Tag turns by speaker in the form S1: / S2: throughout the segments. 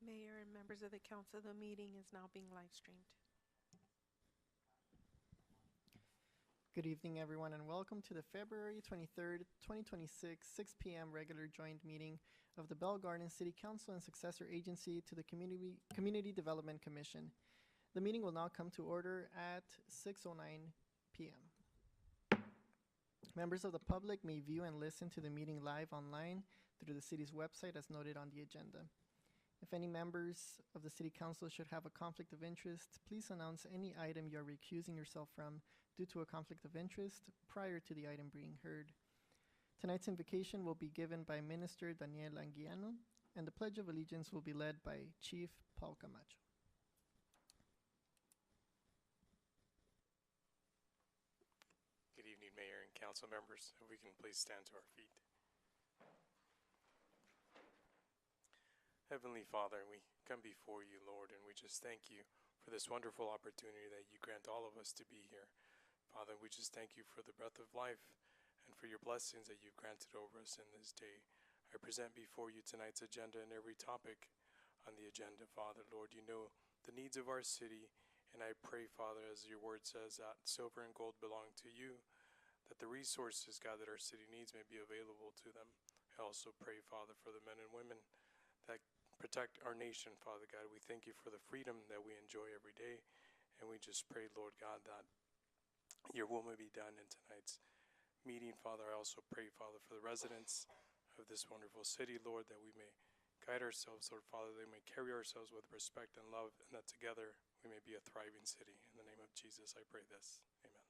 S1: Mayor and members of the council, the meeting is now being live streamed.
S2: Good evening, everyone, and welcome to the February 23rd, 2026, 6 p.m. regular joint meeting of the Bell Garden City Council and successor agency to the Community Development Commission. The meeting will now come to order at 6:09 p.m. Members of the public may view and listen to the meeting live online through the city's website as noted on the agenda. If any members of the City Council should have a conflict of interest, please announce any item you are recusing yourself from due to a conflict of interest prior to the item being heard. Tonight's invocation will be given by Minister Daniel Anguiano, and the Pledge of Allegiance will be led by Chief Paul Camacho.
S3: Good evening, Mayor and council members. If we can please stand to our feet. Heavenly Father, we come before you, Lord, and we just thank you for this wonderful opportunity that you grant all of us to be here. Father, we just thank you for the breath of life and for your blessings that you've granted over us in this day. I present before you tonight's agenda and every topic on the agenda, Father. Lord, you know the needs of our city, and I pray, Father, as your word says, that silver and gold belong to you, that the resources, God, that our city needs may be available to them. I also pray, Father, for the men and women that protect our nation, Father God. We thank you for the freedom that we enjoy every day, and we just pray, Lord God, that your will may be done in tonight's meeting, Father. I also pray, Father, for the residents of this wonderful city, Lord, that we may guide ourselves, Lord Father, that we may carry ourselves with respect and love, and that together we may be a thriving city. In the name of Jesus, I pray this. Amen.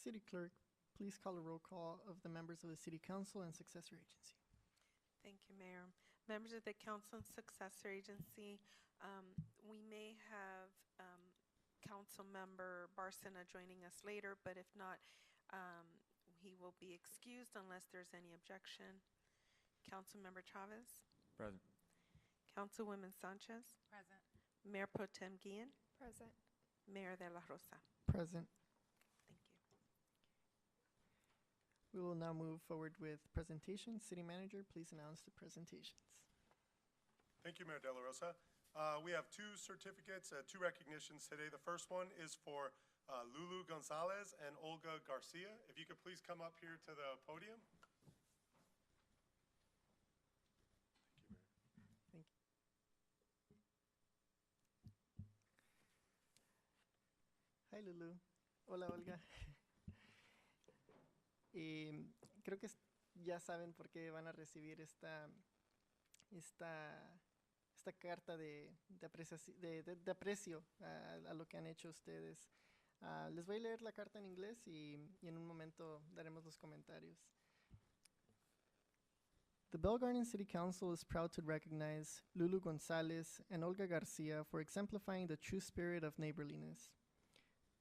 S2: City Clerk, please call a roll call of the members of the City Council and successor agency.
S1: Thank you, Mayor. Members of the council and successor agency, we may have Council Member Barcena joining us later, but if not, he will be excused unless there's any objection. Councilmember Chavez,
S4: Present.
S1: Councilwoman Sanchez,
S5: Present.
S1: Mayor Pro Tem Guillen,
S5: Present.
S1: Mayor de la Rosa.
S2: Present.
S1: Thank you.
S2: We will now move forward with presentations. City Manager, please announce the presentations.
S6: Thank you, Mayor De La Rosa. We have two certificates, two recognitions today. The first one is for Lulu Gonzalez and Olga Garcia. If you could please come up here to the podium.
S2: Thank you. Hi, Lulu. Hola, Olga. Creo que ya saben por qué van a recibir esta carta de aprecio a lo que han hecho ustedes. Les voy a leer la carta en inglés y en un momento daremos los comentarios. The Bell Garden City Council is proud to recognize Lulu Gonzalez and Olga Garcia for exemplifying the true spirit of neighborliness.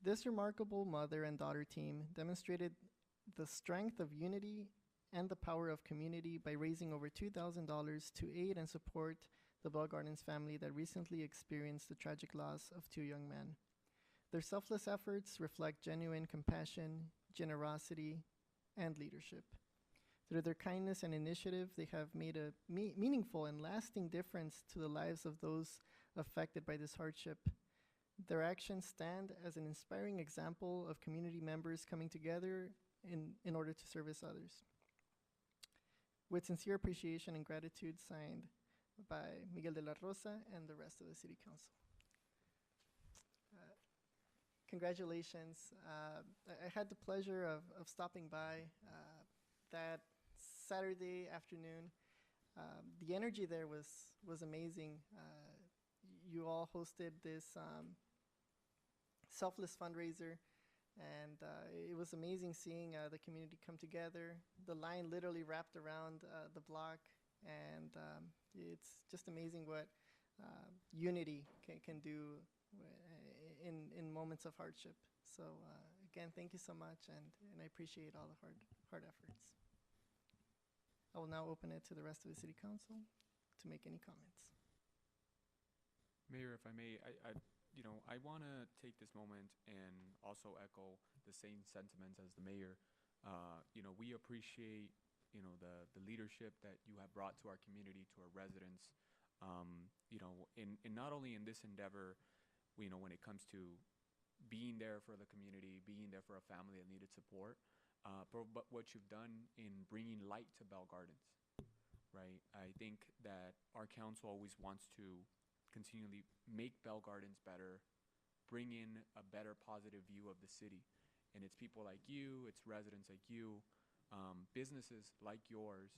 S2: This remarkable mother and daughter team demonstrated the strength of unity and the power of community by raising over $2,000 to aid and support the Bell Gardens family that recently experienced the tragic loss of two young men. Their selfless efforts reflect genuine compassion, generosity, and leadership. Through their kindness and initiative, they have made a meaningful and lasting difference to the lives of those affected by this hardship. Their actions stand as an inspiring example of community members coming together in order to service others. With sincere appreciation and gratitude, signed by Miguel de la Rosa and the rest of the City Council. Congratulations. I had the pleasure of stopping by that Saturday afternoon. The energy there was amazing. You all hosted this selfless fundraiser, And it was amazing seeing the community come together. The line literally wrapped around the block, and it's just amazing what unity can do in moments of hardship. So again, thank you so much, and I appreciate all the hard efforts. I will now open it to the rest of the City Council to make any comments.
S4: Mayor, if I may, I want to take this moment and also echo the same sentiments as the mayor. We appreciate, the leadership that you have brought to our community, to our residents. In not only in this endeavor, when it comes to being there for the community, being there for a family that needed support, but what you've done in bringing light to Bell Gardens, right? I think that our council always wants to continually make Bell Gardens better, bring in a better positive view of the city. And it's people like you, it's residents like you, businesses like yours,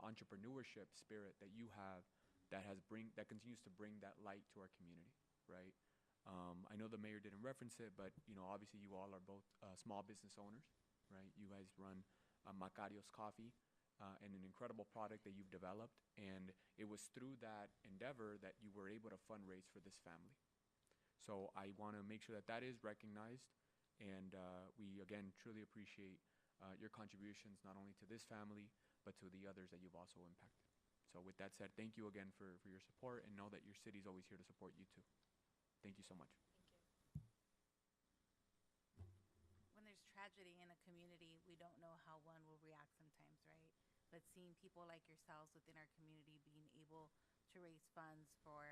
S4: entrepreneurship spirit that you have that continues to bring that light to our community, right? I know the mayor didn't reference it, but obviously you all are both small business owners, right? You guys run Macario's Coffee, and an incredible product that you've developed. And it was through that endeavor that you were able to fundraise for this family. So I want to make sure that that is recognized. And we, again, truly appreciate your contributions, not only to this family, but to the others that you've also impacted. So with that said, thank you again for your support, and know that your city's always here to support you too. Thank you so much.
S5: When there's tragedy in a community, we don't know how one will react sometimes, right? But seeing people like yourselves within our community being able to raise funds for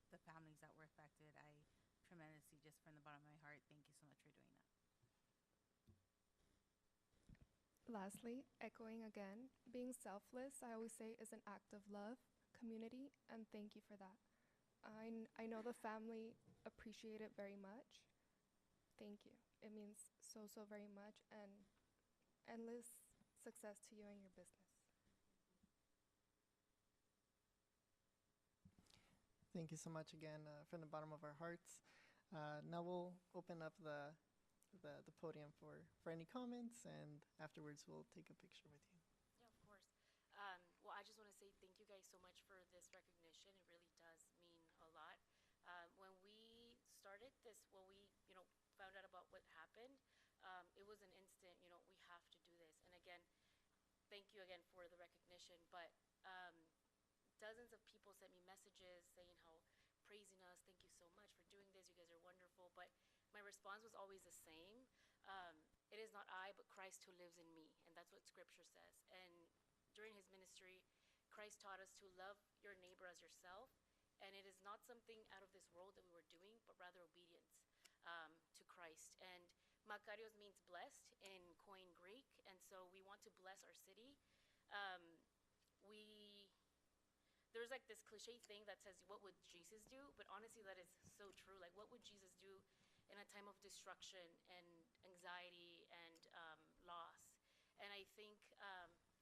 S5: the families that were affected, I tremendously, just from the bottom of my heart, thank you so much for doing that.
S7: Lastly, echoing again, being selfless, I always say, is an act of love, community, and thank you for that. I know the family appreciate it very much. Thank you. It means so very much, and endless success to you and your business.
S2: Thank you so much again from the bottom of our hearts. Now we'll open up the podium for any comments, and afterwards we'll take a picture with you.
S8: Yeah, of course. Well, I just want to say thank you guys so much for this recognition. It really does mean a lot. When we started this, when we, found out about what happened, it was an instant, we have to do this. And again, thank you again for the recognition. But dozens of people sent me messages saying how praising us. Thank you so much for doing this. You guys are wonderful. But my response was always the same. It is not I, but Christ who lives in me. And that's what Scripture says. And during his ministry, Christ taught us to love your neighbor as yourself. And it is not something out of this world that we were doing, but rather obedience to Christ. And Makarios means blessed in Koine Greek. And so we want to bless our city. There's like this cliche thing that says, what would Jesus do? But honestly, that is so true. Like, what would Jesus do in a time of destruction and anxiety and loss? And I think,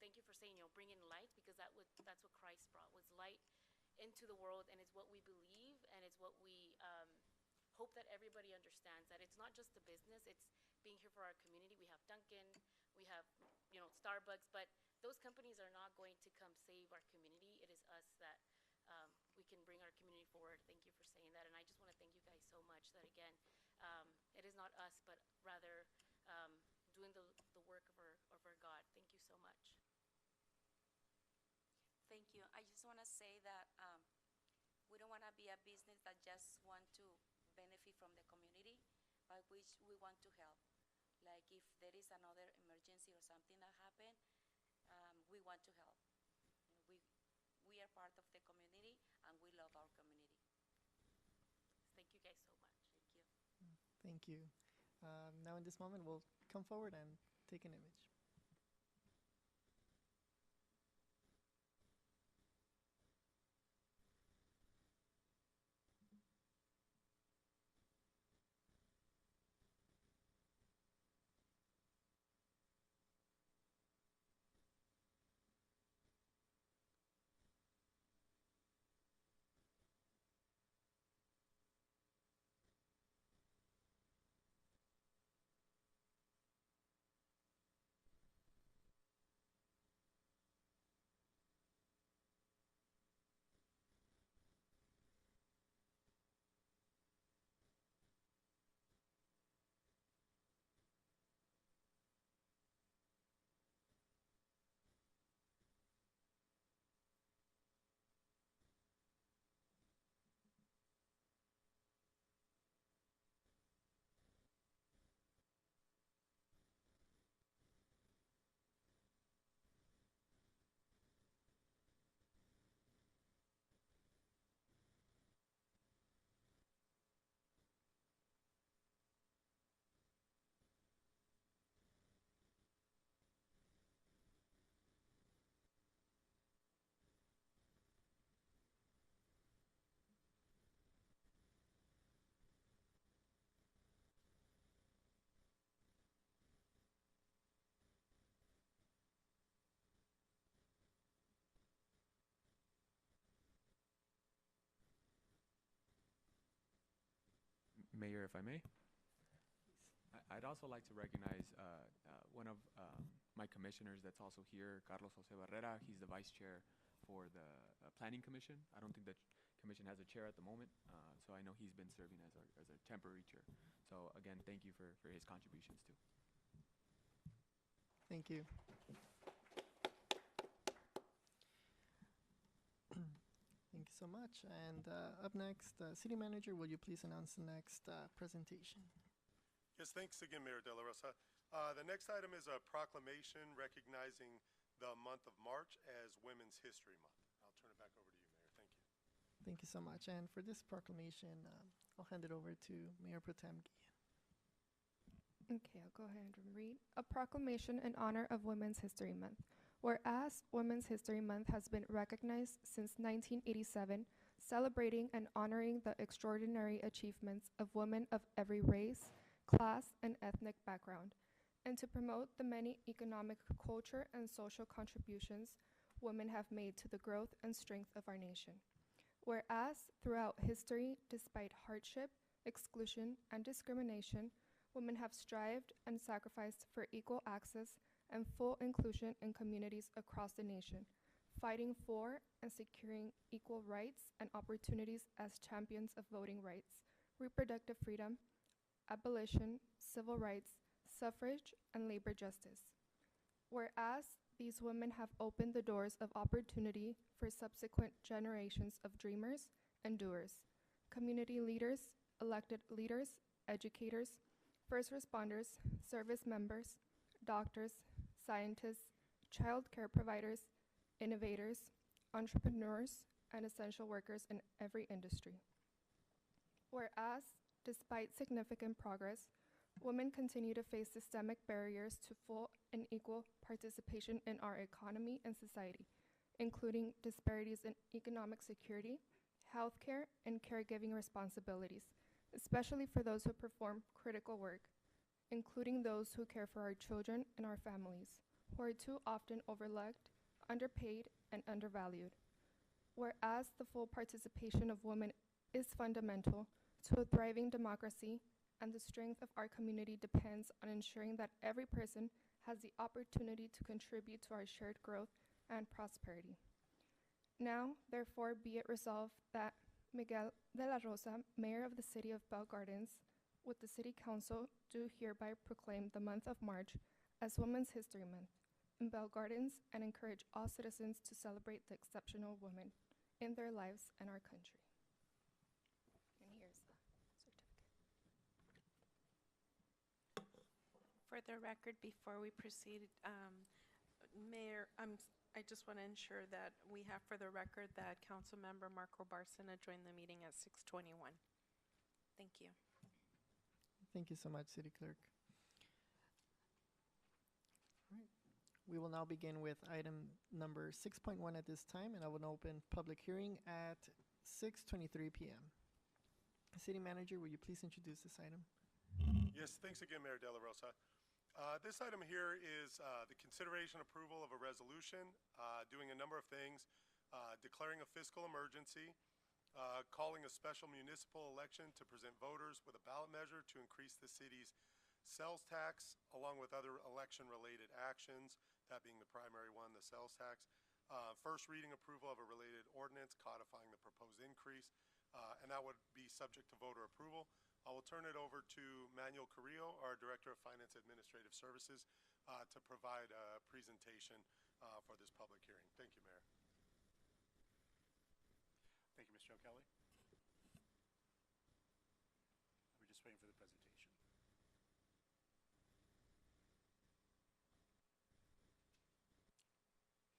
S8: thank you for saying, bring in light, because that's what Christ brought, was light into the world, and it's what we believe, and it's what we hope that everybody understands, that it's not just the business, it's being here for our community. We have Dunkin', we have, Starbucks, but those companies are not going to come save our community. It is us that we can bring our community forward. Thank you for saying that, and I just want to thank you guys so much that, again, it is not us, but rather doing the work of our God. Thank you so much.
S9: Thank you. I just want to say that we don't want to be a business that just want to benefit from the community, but which we want to help. Like if there is another emergency or something that happened, we want to help. We are part of the community, and we love our community.
S8: Thank you guys so much.
S9: Thank you.
S2: Thank you. Now in this moment, we'll come forward and take an image.
S4: Mayor, if I may. I'd also like to recognize one of my commissioners that's also here, Carlos Jose Barrera. He's the vice chair for the Planning Commission. I don't think the commission has a chair at the moment, so I know he's been serving as a temporary chair. So again, thank you for his contributions too.
S2: Thank you. Thank you so much. And up next, City Manager, will you please announce the next presentation?
S6: Yes, thanks again, Mayor De La Rosa. The next item is a proclamation recognizing the month of March as Women's History Month. I'll turn it back over to you, Mayor. Thank you.
S2: Thank you so much. And for this proclamation, I'll hand it over to Mayor Pro Tem Guillen.
S7: Okay, I'll go ahead and read. A proclamation in honor of Women's History Month. Whereas Women's History Month has been recognized since 1987, celebrating and honoring the extraordinary achievements of women of every race, class, and ethnic background, and to promote the many economic, culture, and social contributions women have made to the growth and strength of our nation. Whereas throughout history, despite hardship, exclusion, and discrimination, women have strived and sacrificed for equal access and full inclusion in communities across the nation, fighting for and securing equal rights and opportunities as champions of voting rights, reproductive freedom, abolition, civil rights, suffrage, and labor justice. Whereas these women have opened the doors of opportunity for subsequent generations of dreamers and doers, community leaders, elected leaders, educators, first responders, service members, doctors, scientists, child care providers, innovators, entrepreneurs, and essential workers in every industry. Whereas, despite significant progress, women continue to face systemic barriers to full and equal participation in our economy and society, including disparities in economic security, healthcare, and caregiving responsibilities, especially for those who perform critical work, including those who care for our children and our families, who are too often overlooked, underpaid, and undervalued. Whereas the full participation of women is fundamental to a thriving democracy, and the strength of our community depends on ensuring that every person has the opportunity to contribute to our shared growth and prosperity. Now, therefore, be it resolved that Miguel de la Rosa, Mayor of the City of Bell Gardens, with the City Council, do hereby proclaim the month of March as Women's History Month in Bell Gardens and encourage all citizens to celebrate the exceptional women in their lives and our country. And here's the certificate.
S1: For the record, before we proceed, Mayor, I just want to ensure that we have for the record that Councilmember Marco Barcena joined the meeting at 6:21. Thank you.
S2: Thank you so much, City Clerk. All right. We will now begin with item number 6.1 at this time, and I will open public hearing at 6:23 p.m. City Manager, will you please introduce this item?
S6: Yes, thanks again, Mayor De La Rosa. This item here is the consideration approval of a resolution doing a number of things, declaring a fiscal emergency, calling a special municipal election to present voters with a ballot measure to increase the city's sales tax, along with other election-related actions, that being the primary one, the sales tax. First reading approval of a related ordinance codifying the proposed increase, and that would be subject to voter approval. I will turn it over to Manuel Carrillo, our Director of Finance Administrative Services, to provide a presentation for this public hearing. Thank you, Mayor.
S10: Thank you, Mr. O'Kelly. We're just waiting for the presentation.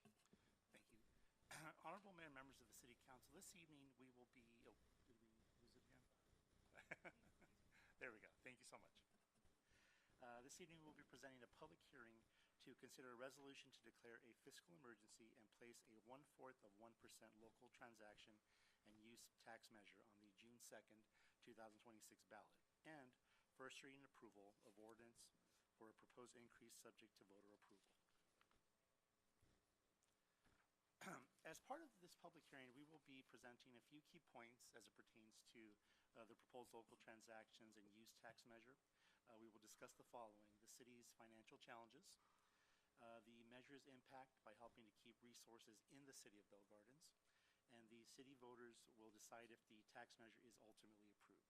S10: Thank you. Honorable Mayor and members of the City Council, this evening we will be, did we lose it again? There we go. Thank you so much. This evening we'll be presenting a public hearing to consider a resolution to declare a fiscal emergency and place a 1/4 of 1% local transaction and use tax measure on the June 2nd, 2026 ballot, and first reading approval of ordinance for a proposed increase subject to voter approval. As part of this public hearing, we will be presenting a few key points as it pertains to the proposed local transactions and use tax measure. We will discuss the following: the city's financial challenges, the measure's impact by helping to keep resources in the city of Bell Gardens, and the city voters will decide if the tax measure is ultimately approved.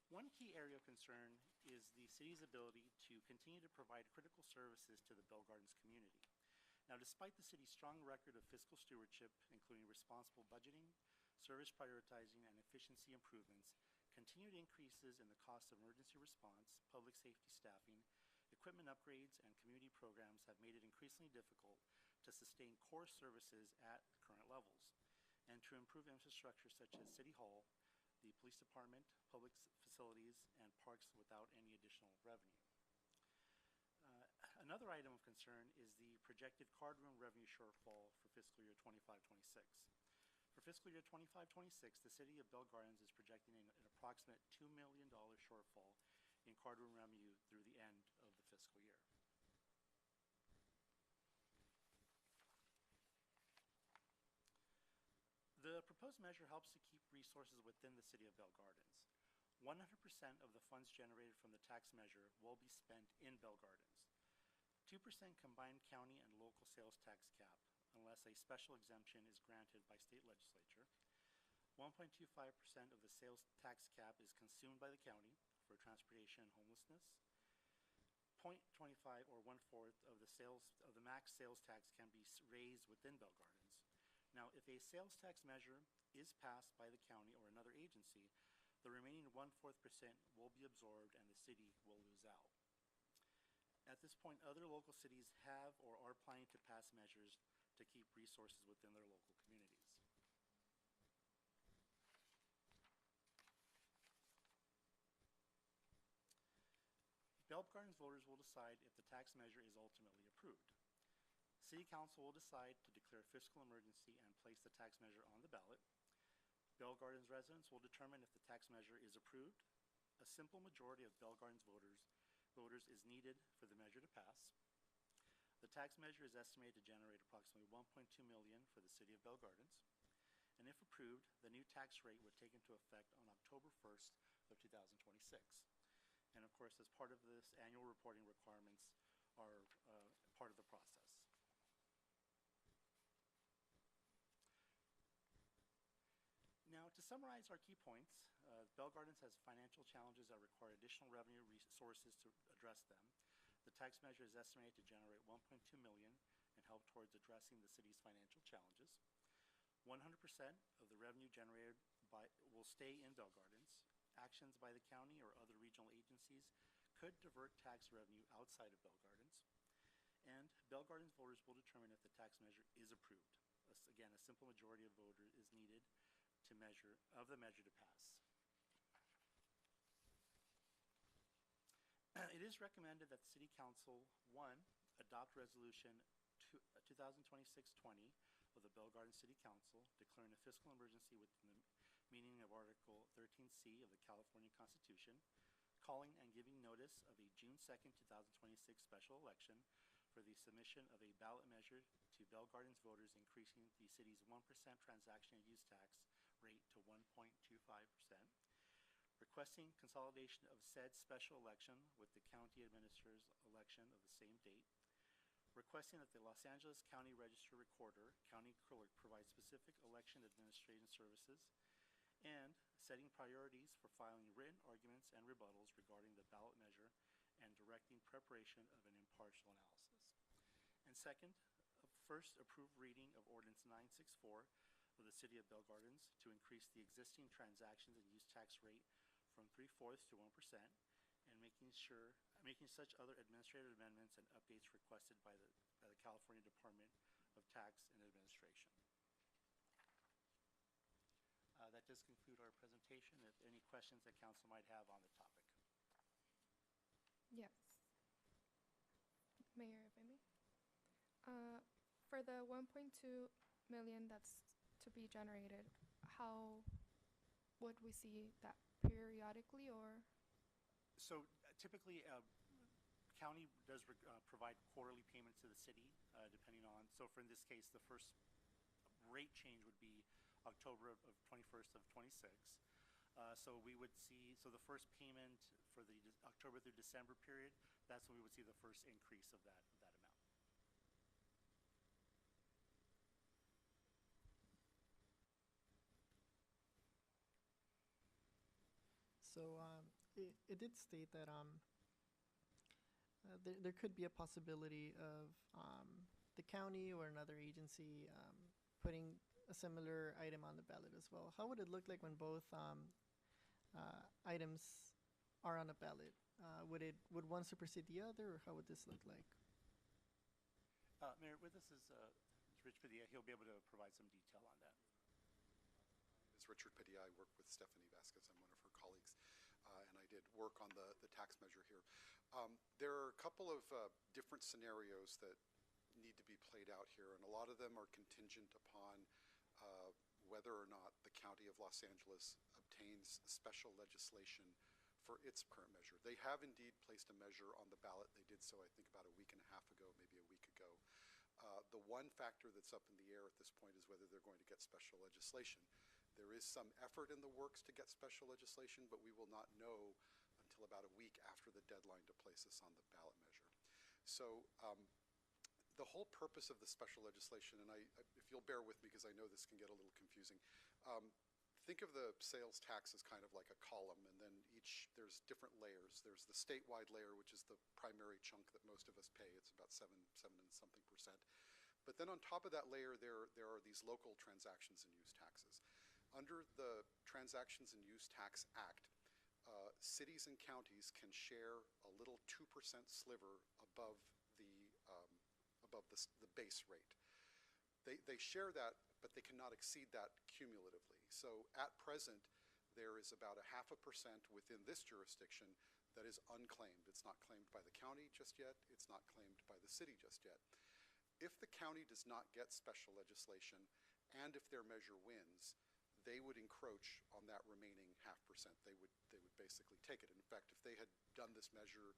S10: One key area of concern is the city's ability to continue to provide critical services to the Bell Gardens community. Now, despite the city's strong record of fiscal stewardship, including responsible budgeting, service prioritizing, and efficiency improvements, continued increases in the cost of emergency response, public safety staffing, equipment upgrades, and community programs have made it increasingly difficult to sustain core services at current levels, and to improve infrastructure such as City Hall, the police department, public facilities, and parks without any additional revenue. Another item of concern is the projected card room revenue shortfall for fiscal year 25-26. For fiscal year 25-26, the city of Bell Gardens is projecting an approximate $2 million shortfall in card room revenue through the end of the fiscal year. The proposed measure helps to keep resources within the city of Bell Gardens. 100% of the funds generated from the tax measure will be spent in Bell Gardens. 2% combined county and local sales tax cap, unless a special exemption is granted by state legislature. 1.25% of the sales tax cap is consumed by the county for transportation and homelessness. 0.25 or 1/4 of the max sales tax can be raised within Bell Gardens. Now, if a sales tax measure is passed by the county or another agency, the remaining 1/4% will be absorbed and the city will lose out. At this point, other local cities have or are planning to pass measures to keep resources within their local communities. Bell Gardens voters will decide if the tax measure is ultimately approved. City Council will decide to declare fiscal emergency and place the tax measure on the ballot. Bell Gardens residents will determine if the tax measure is approved. A simple majority of Bell Gardens voters is needed for the measure to pass. The tax measure is estimated to generate approximately $1.2 million for the city of Bell Gardens. And if approved, the new tax rate would take into effect on October 1st of 2026. And of course, as part of this, annual reporting requirements are part of the process. Now, to summarize our key points, Bell Gardens has financial challenges that require additional revenue resources to address them. The tax measure is estimated to generate $1.2 million and help towards addressing the city's financial challenges. 100% of the revenue generated will stay in Bell Gardens. Actions by the county or other regional agencies could divert tax revenue outside of Bell Gardens. And Bell Gardens voters will determine if the tax measure is approved. Again, a simple majority of voters is needed of the measure to pass. It is recommended that the City Council, 1, adopt Resolution 2026-20 of the Bell Gardens City Council declaring a fiscal emergency within the meaning of Article 13C of the California Constitution, calling and giving notice of a June 2nd, 2026 special election for the submission of a ballot measure to Bell Gardens voters, increasing the city's 1% transaction and use tax rate to 1.25%, requesting consolidation of said special election with the county administrator's election of the same date, requesting that the Los Angeles County Register Recorder, county clerk, provide specific election administration services, and setting priorities for filing written arguments and rebuttals regarding the ballot measure and directing preparation of an impartial analysis. And second, first approved reading of Ordinance 964 of the City of Bell Gardens to increase the existing transactions and use tax rate from 3/4 to 1%, and making such other administrative amendments and updates requested by the California Department of Tax and Administration. That does conclude our presentation. If any questions that council might have on the topic.
S7: Yes. Mayor, if I may. For the 1.2 million that's to be generated, how would we see that periodically or?
S10: So typically, county does provide quarterly payments to the city, depending on, so for in this case, the first rate change would be October of 21st of 26. So we would see, so the first payment for the October through December period, that's when we would see the first increase of that amount.
S2: So it did state that there could be a possibility of the county or another agency putting a similar item on the ballot as well. How would it look like when both items are on a ballot? Would one supersede the other, or how would this look like?
S10: Mayor, with us is Rich Padilla. He'll be able to provide some detail on that.
S11: Is Richard Padilla. I work with Stephanie Vasquez. I'm one of her colleagues, and I did work on the tax measure here. There are a couple of different scenarios that need to be played out here, and a lot of them are contingent upon whether or not the County of Los Angeles obtains special legislation for its current measure. They have indeed placed a measure on the ballot. They did so, I think, about a week and a half ago, maybe a week ago. The one factor that's up in the air at this point is whether they're going to get special legislation. There is some effort in the works to get special legislation, but we will not know until about a week after the deadline to place this on the ballot measure. So the whole purpose of the special legislation, and if you'll bear with me because I know this can get a little confusing, think of the sales tax as kind of like a column, and then there's different layers. There's the statewide layer, which is the primary chunk that most of us pay. It's about 7 and something percent. But then on top of that layer, there are these local transactions and use taxes. Under the Transactions and Use Tax Act, cities and counties can share a little 2% sliver above the base rate. They share that, but they cannot exceed that cumulatively. So at present, there is about 0.5% within this jurisdiction that is unclaimed. It's not claimed by the county just yet. It's not claimed by the city just yet. If the county does not get special legislation, and if their measure wins, they would encroach on that remaining 0.5%. They would basically take it. In fact, if they had done this measure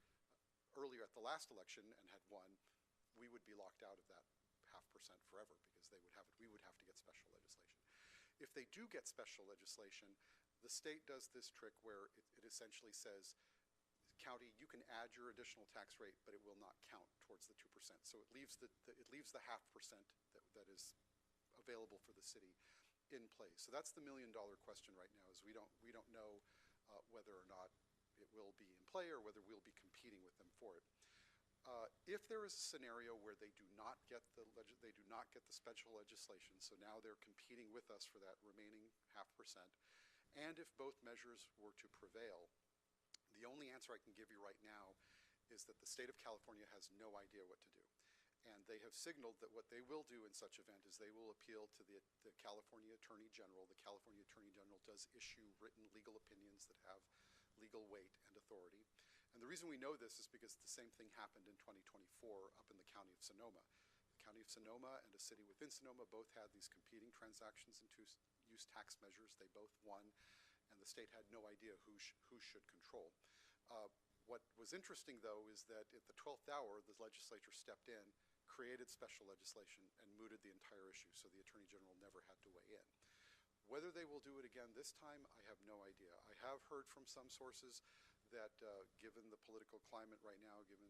S11: earlier at the last election and had won, we would be locked out of that 0.5% forever because we would have to get special legislation. If they do get special legislation, the state does this trick where it essentially says, county, you can add your additional tax rate, but it will not count towards the 2%. So it leaves the 0.5% that is available for the city in place. So that's the million-dollar question right now, is we don't know whether or not it will be in play or whether we'll be competing with them for it. If there is a scenario where they do not get the special legislation, so now they're competing with us for that remaining 0.5%, and if both measures were to prevail, the only answer I can give you right now is that the state of California has no idea what to do. And they have signaled that what they will do in such event is they will appeal to the California Attorney General. The California Attorney General does issue written legal opinions that have legal weight and authority. And the reason we know this is because the same thing happened in 2024 up in the county of Sonoma. The county of Sonoma and a city within Sonoma both had these competing transactions and use tax measures. They both won, and the state had no idea who should control. What was interesting, though, is that at the 12th hour, the legislature stepped in, created special legislation, and mooted the entire issue, so the Attorney General never had to weigh in. Whether they will do it again this time, I have no idea. I have heard from some sources that given the political climate right now, given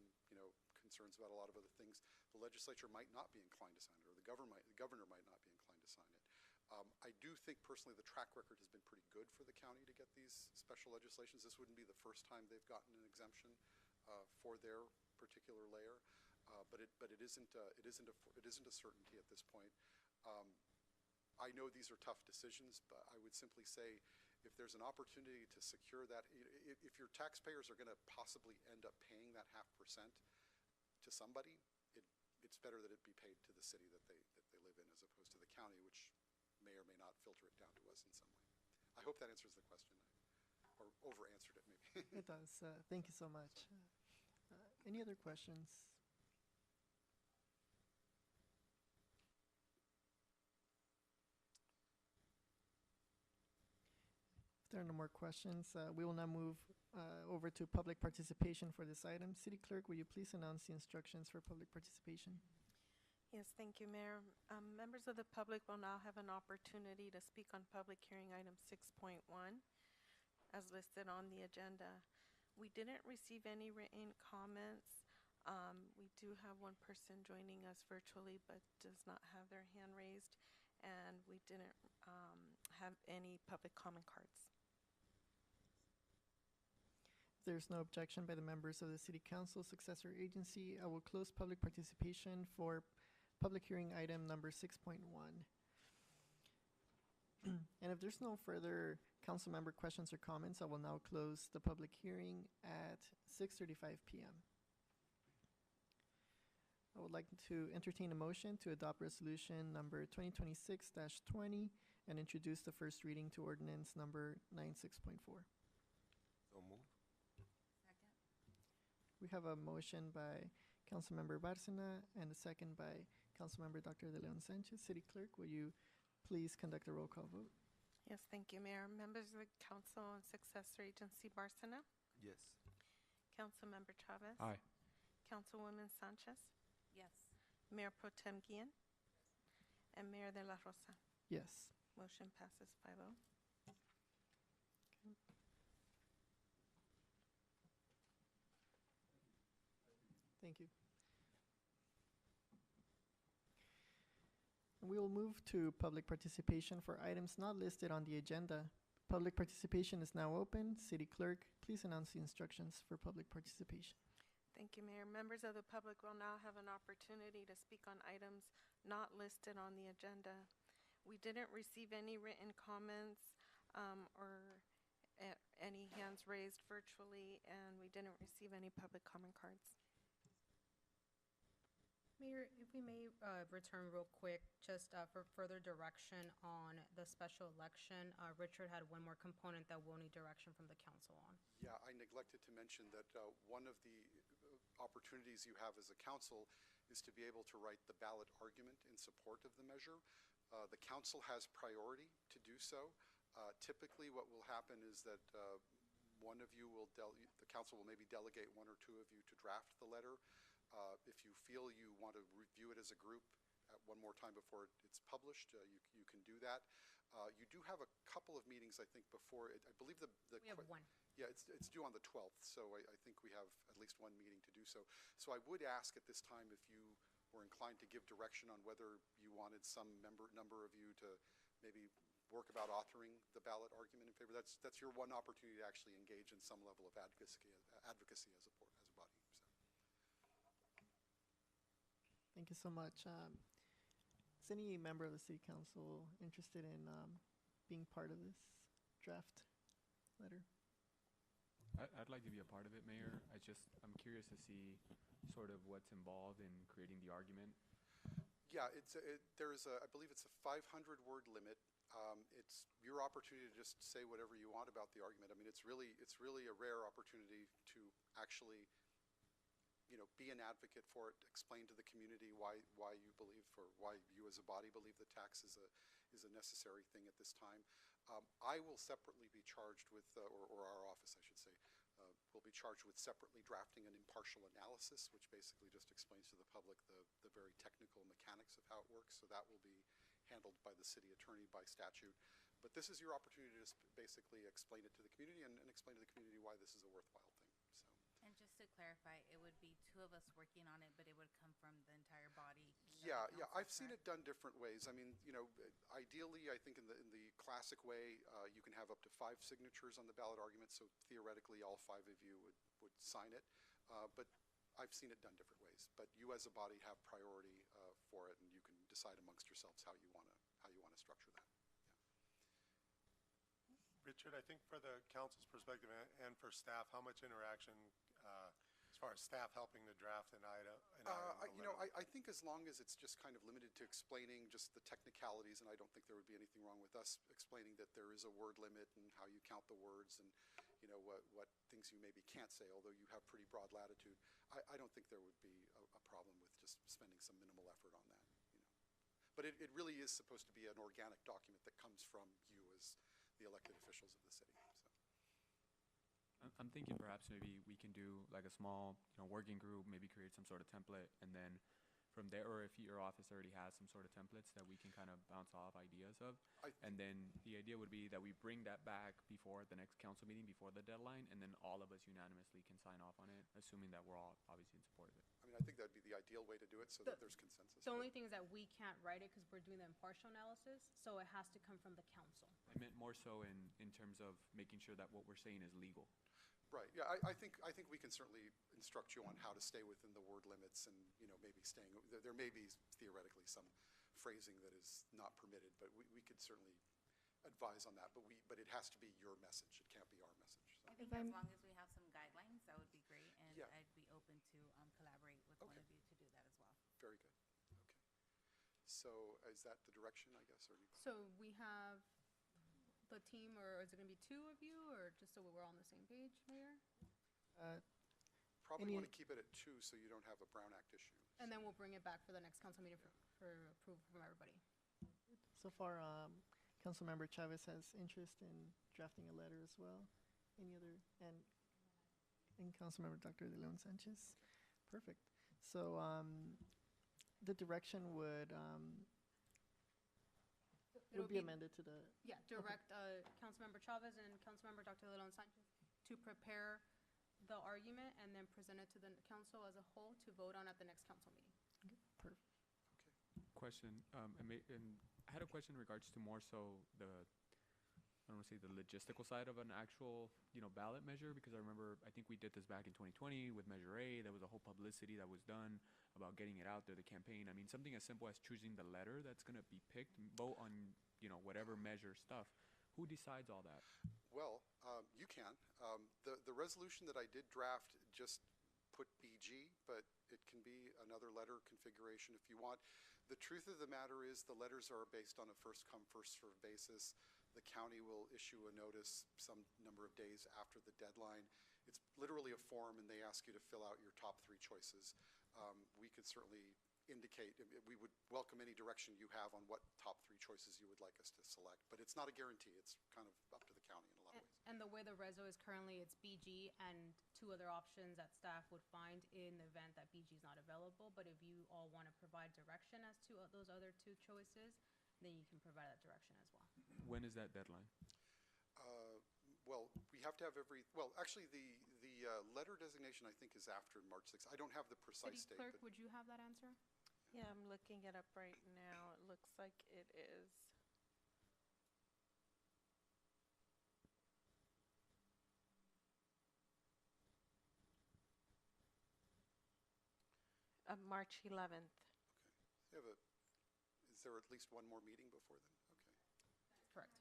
S11: concerns about a lot of other things, the legislature might not be inclined to sign it, or the governor might not be inclined to sign it. I do think personally the track record has been pretty good for the county to get these special legislations. This wouldn't be the first time they've gotten an exemption for their particular layer, but it isn't a certainty at this point. I know these are tough decisions, but I would simply say if there's an opportunity to secure that, if your taxpayers are going to possibly end up paying that 0.5% to somebody, it's better that it be paid to the city that they live in as opposed to the county, which may or may not filter it down to us in some way. I hope that answers the question, or over-answered it maybe.
S2: It does. Thank you so much. Any other questions? If there are no more questions, we will now move over to public participation for this item. City Clerk, will you please announce the instructions for public participation?
S1: Yes, thank you, Mayor. Members of the public will now have an opportunity to speak on public hearing item 6.1 as listed on the agenda. We didn't receive any written comments. We do have one person joining us virtually but does not have their hand raised, and we didn't have any public comment cards.
S2: If there's no objection by the members of the City Council successor agency, I will close public participation for public hearing item number 6.1. And if there's no further council member questions or comments, I will now close the public hearing at 6:35 p.m. I would like to entertain a motion to adopt resolution number 2026-20 and introduce the first reading to ordinance number 96.4.
S12: So moved.
S5: Second.
S2: We have a motion by Councilmember Bárcena and a second by Councilmember Dr. De Leon Sanchez. City Clerk, will you please conduct a roll call vote?
S1: Yes, thank you, Mayor. Members of the council and successor agency, Bárcena,
S12: Yes.
S1: Councilmember Chavez.
S4: Aye.
S1: Councilwoman Sanchez,
S5: Yes.
S1: Mayor Pro Tem Guillen, and Mayor De La Rosa.
S2: Yes.
S1: Motion passes 5-0.
S2: Thank you. And we will move to public participation for items not listed on the agenda. Public participation is now open. City Clerk, please announce the instructions for public participation.
S1: Thank you, Mayor. Members of the public will now have an opportunity to speak on items not listed on the agenda. We didn't receive any written comments or any hands raised virtually, and we didn't receive any public comment cards.
S13: Mayor, if we may return real quick, just for further direction on the special election, Richard had one more component that we'll need direction from the council on.
S11: Yeah, I neglected to mention that one of the opportunities you have as a council is to be able to write the ballot argument in support of the measure. The council has priority to do so. Typically, what will happen is that one of you will, the council will maybe delegate one or two of you to draft the letter. If you feel you want to review it as a group one more time before it's published, you can do that. You do have a couple of meetings, I think, before it. I believe
S13: We have one.
S11: Yeah, it's due on the 12th, so I think we have at least one meeting to do so. So I would ask at this time if you were inclined to give direction on whether you wanted some number of you to maybe work about authoring the ballot argument in favor. That's your one opportunity to actually engage in some level of advocacy as a body. So.
S2: Thank you so much. Is any member of the City Council interested in being part of this draft letter?
S4: I'd like to be a part of it, Mayor. I'm curious to see sort of what's involved in creating the argument.
S11: Yeah, I believe it's a 500-word limit. It's your opportunity to just say whatever you want about the argument. I mean, it's really a rare opportunity to actually, be an advocate for it, explain to the community why you believe, or why you as a body believe the tax is a necessary thing at this time. I will separately be charged with, or our office, I should say, will be charged with separately drafting an impartial analysis, which basically just explains to the public the very technical mechanics of how it works. So that will be handled by the city attorney by statute. But this is your opportunity to just basically explain it to the community and explain to the community why this is a worthwhile thing.
S5: And just to clarify, it would be two of us working on it, but it would come from the entire body.
S11: Yeah, I've seen it done different ways. I mean, ideally, I think in the classic way, you can have up to 5 signatures on the ballot argument, so theoretically, all 5 of you would sign it. But I've seen it done different ways. But you as a body have priority for it, and you can decide amongst yourselves how you want to structure that. Yeah.
S6: Richard, I think for the council's perspective and for staff, how much interaction as far as staff helping to draft an item?
S11: I think as long as it's just kind of limited to explaining just the technicalities, and I don't think there would be anything wrong with us explaining that there is a word limit and how you count the words and what things you maybe can't say, although you have pretty broad latitude. I don't think there would be a problem with just spending some minimal effort on that. But it really is supposed to be an organic document that comes from you as the elected officials of the city. So.
S4: I'm thinking perhaps maybe we can do like a small, working group, maybe create some sort of template, and then from there, or if your office already has some sort of templates that we can kind of bounce off ideas of, and then the idea would be that we bring that back before the next council meeting, before the deadline, and then all of us unanimously can sign off on it, assuming that we're all obviously in support of it.
S11: I mean, I think that'd be the ideal way to do it, so that there's consensus.
S13: The only thing is that we can't write it because we're doing the impartial analysis, so it has to come from the council.
S4: I meant more so in terms of making sure that what we're saying is legal.
S11: Right. Yeah. I think we can certainly instruct you on how to stay within the word limits, and maybe staying. There may be theoretically some phrasing that is not permitted, but we could certainly advise on that. But it has to be your message. It can't be our message. So.
S5: I think as long as we have some guidelines, that would be great, and
S11: Yeah.
S5: I'd be open to collaborate with one of you to do that as well.
S11: Very good. Okay. So is that the direction, I guess, or?
S13: So we have the team, or is it going to be two of you, or just so we're all on the same page, Mayor?
S11: Probably want to keep it at 2 so you don't have a Brown Act issue.
S13: And then we'll bring it back for the next council meeting for approval from everybody.
S2: So far, Councilmember Chavez has interest in drafting a letter as well. Any other, and Councilmember Dr. De Leon Sanchez. Perfect. So the direction would be amended to the.
S13: Yeah, direct Councilmember Chavez and Councilmember Dr. Leon Sanchez to prepare the argument and then present it to the council as a whole to vote on at the next council meeting.
S2: Perfect.
S4: Question, and I had a question in regards to more so I don't want to say the logistical side of an actual, ballot measure, because I remember, I think we did this back in 2020 with Measure A. There was a whole publicity that was done about getting it out there, the campaign. I mean, something as simple as choosing the letter that's going to be picked, vote on, whatever measure stuff. Who decides all that?
S11: Well, you can. The resolution that I did draft just put BG, but it can be another letter configuration if you want. The truth of the matter is the letters are based on a first-come, first-served basis. The county will issue a notice some number of days after the deadline. It's literally a form, and they ask you to fill out your top 3 choices. We could certainly indicate, we would welcome any direction you have on what top 3 choices you would like us to select, but it's not a guarantee. It's kind of up to the county in a lot of ways.
S13: And the way the reso is currently, it's BG and 2 other options that staff would find in the event that BG is not available. But if you all want to provide direction as to those other 2 choices, then you can provide that direction as well.
S4: When is that deadline?
S11: Well, we have to have actually the letter designation I think is after March 6th. I don't have the precise
S13: City
S11: date.
S13: Clerk, would you have that answer?
S1: Yeah, I'm looking it up right now. It looks like it is. March 11th.
S11: Okay. Is there at least one more meeting before then? Okay.
S13: Correct.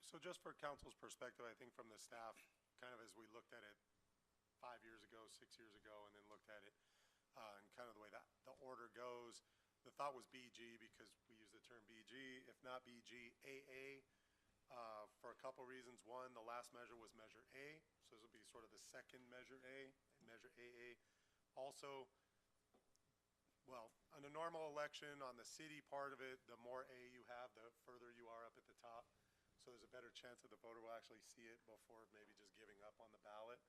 S6: So just for council's perspective, I think from the staff, kind of as we looked at it 5 years ago, 6 years ago, and then looked at it and kind of the way that the order goes, the thought was BG because we use the term BG. If not BG, AA for a couple reasons. One, the last measure was Measure A, so this would be sort of the second Measure A, and Measure AA. Also, well, on a normal election, on the city part of it, the more A you have, the further you are up at the top. So there's a better chance that the voter will actually see it before maybe just giving up on the ballot.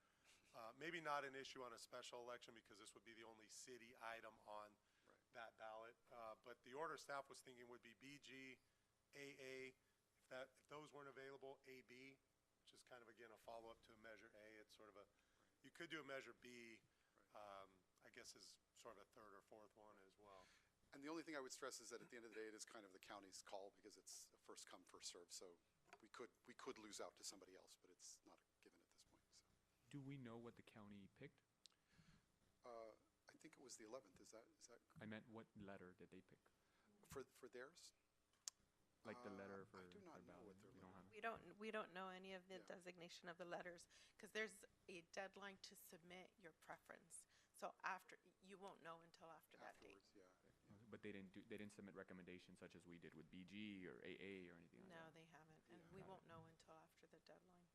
S6: Maybe not an issue on a special election because this would be the only city item on that ballot. But the order staff was thinking would be BG, AA. If those weren't available, AB, which is kind of, again, a follow-up to a Measure A. It's sort of you could do a Measure B, I guess, as sort of a third or fourth one as well.
S11: And the only thing I would stress is that at the end of the day, it is kind of the county's call because it's a first come, first serve. So we could lose out to somebody else, but it's not a given at this point. So.
S4: Do we know what the county picked?
S11: I think it was the 11th. Is that?
S4: I meant what letter did they pick?
S11: For theirs?
S4: Like the letter for
S11: I do not
S4: their
S11: know
S4: ballot.
S11: what their
S4: We don't
S11: letter.
S4: have it.
S1: We don't know any of the
S11: Yeah.
S1: designation of the letters because there's a deadline to submit your preference. So you won't know until after that date.
S11: Afterwards, yeah.
S4: But they didn't submit recommendations such as we did with BG or AA or anything like
S1: No,
S4: that.
S1: they haven't, and
S11: Yeah.
S1: we
S4: Got
S1: won't know until after the deadline.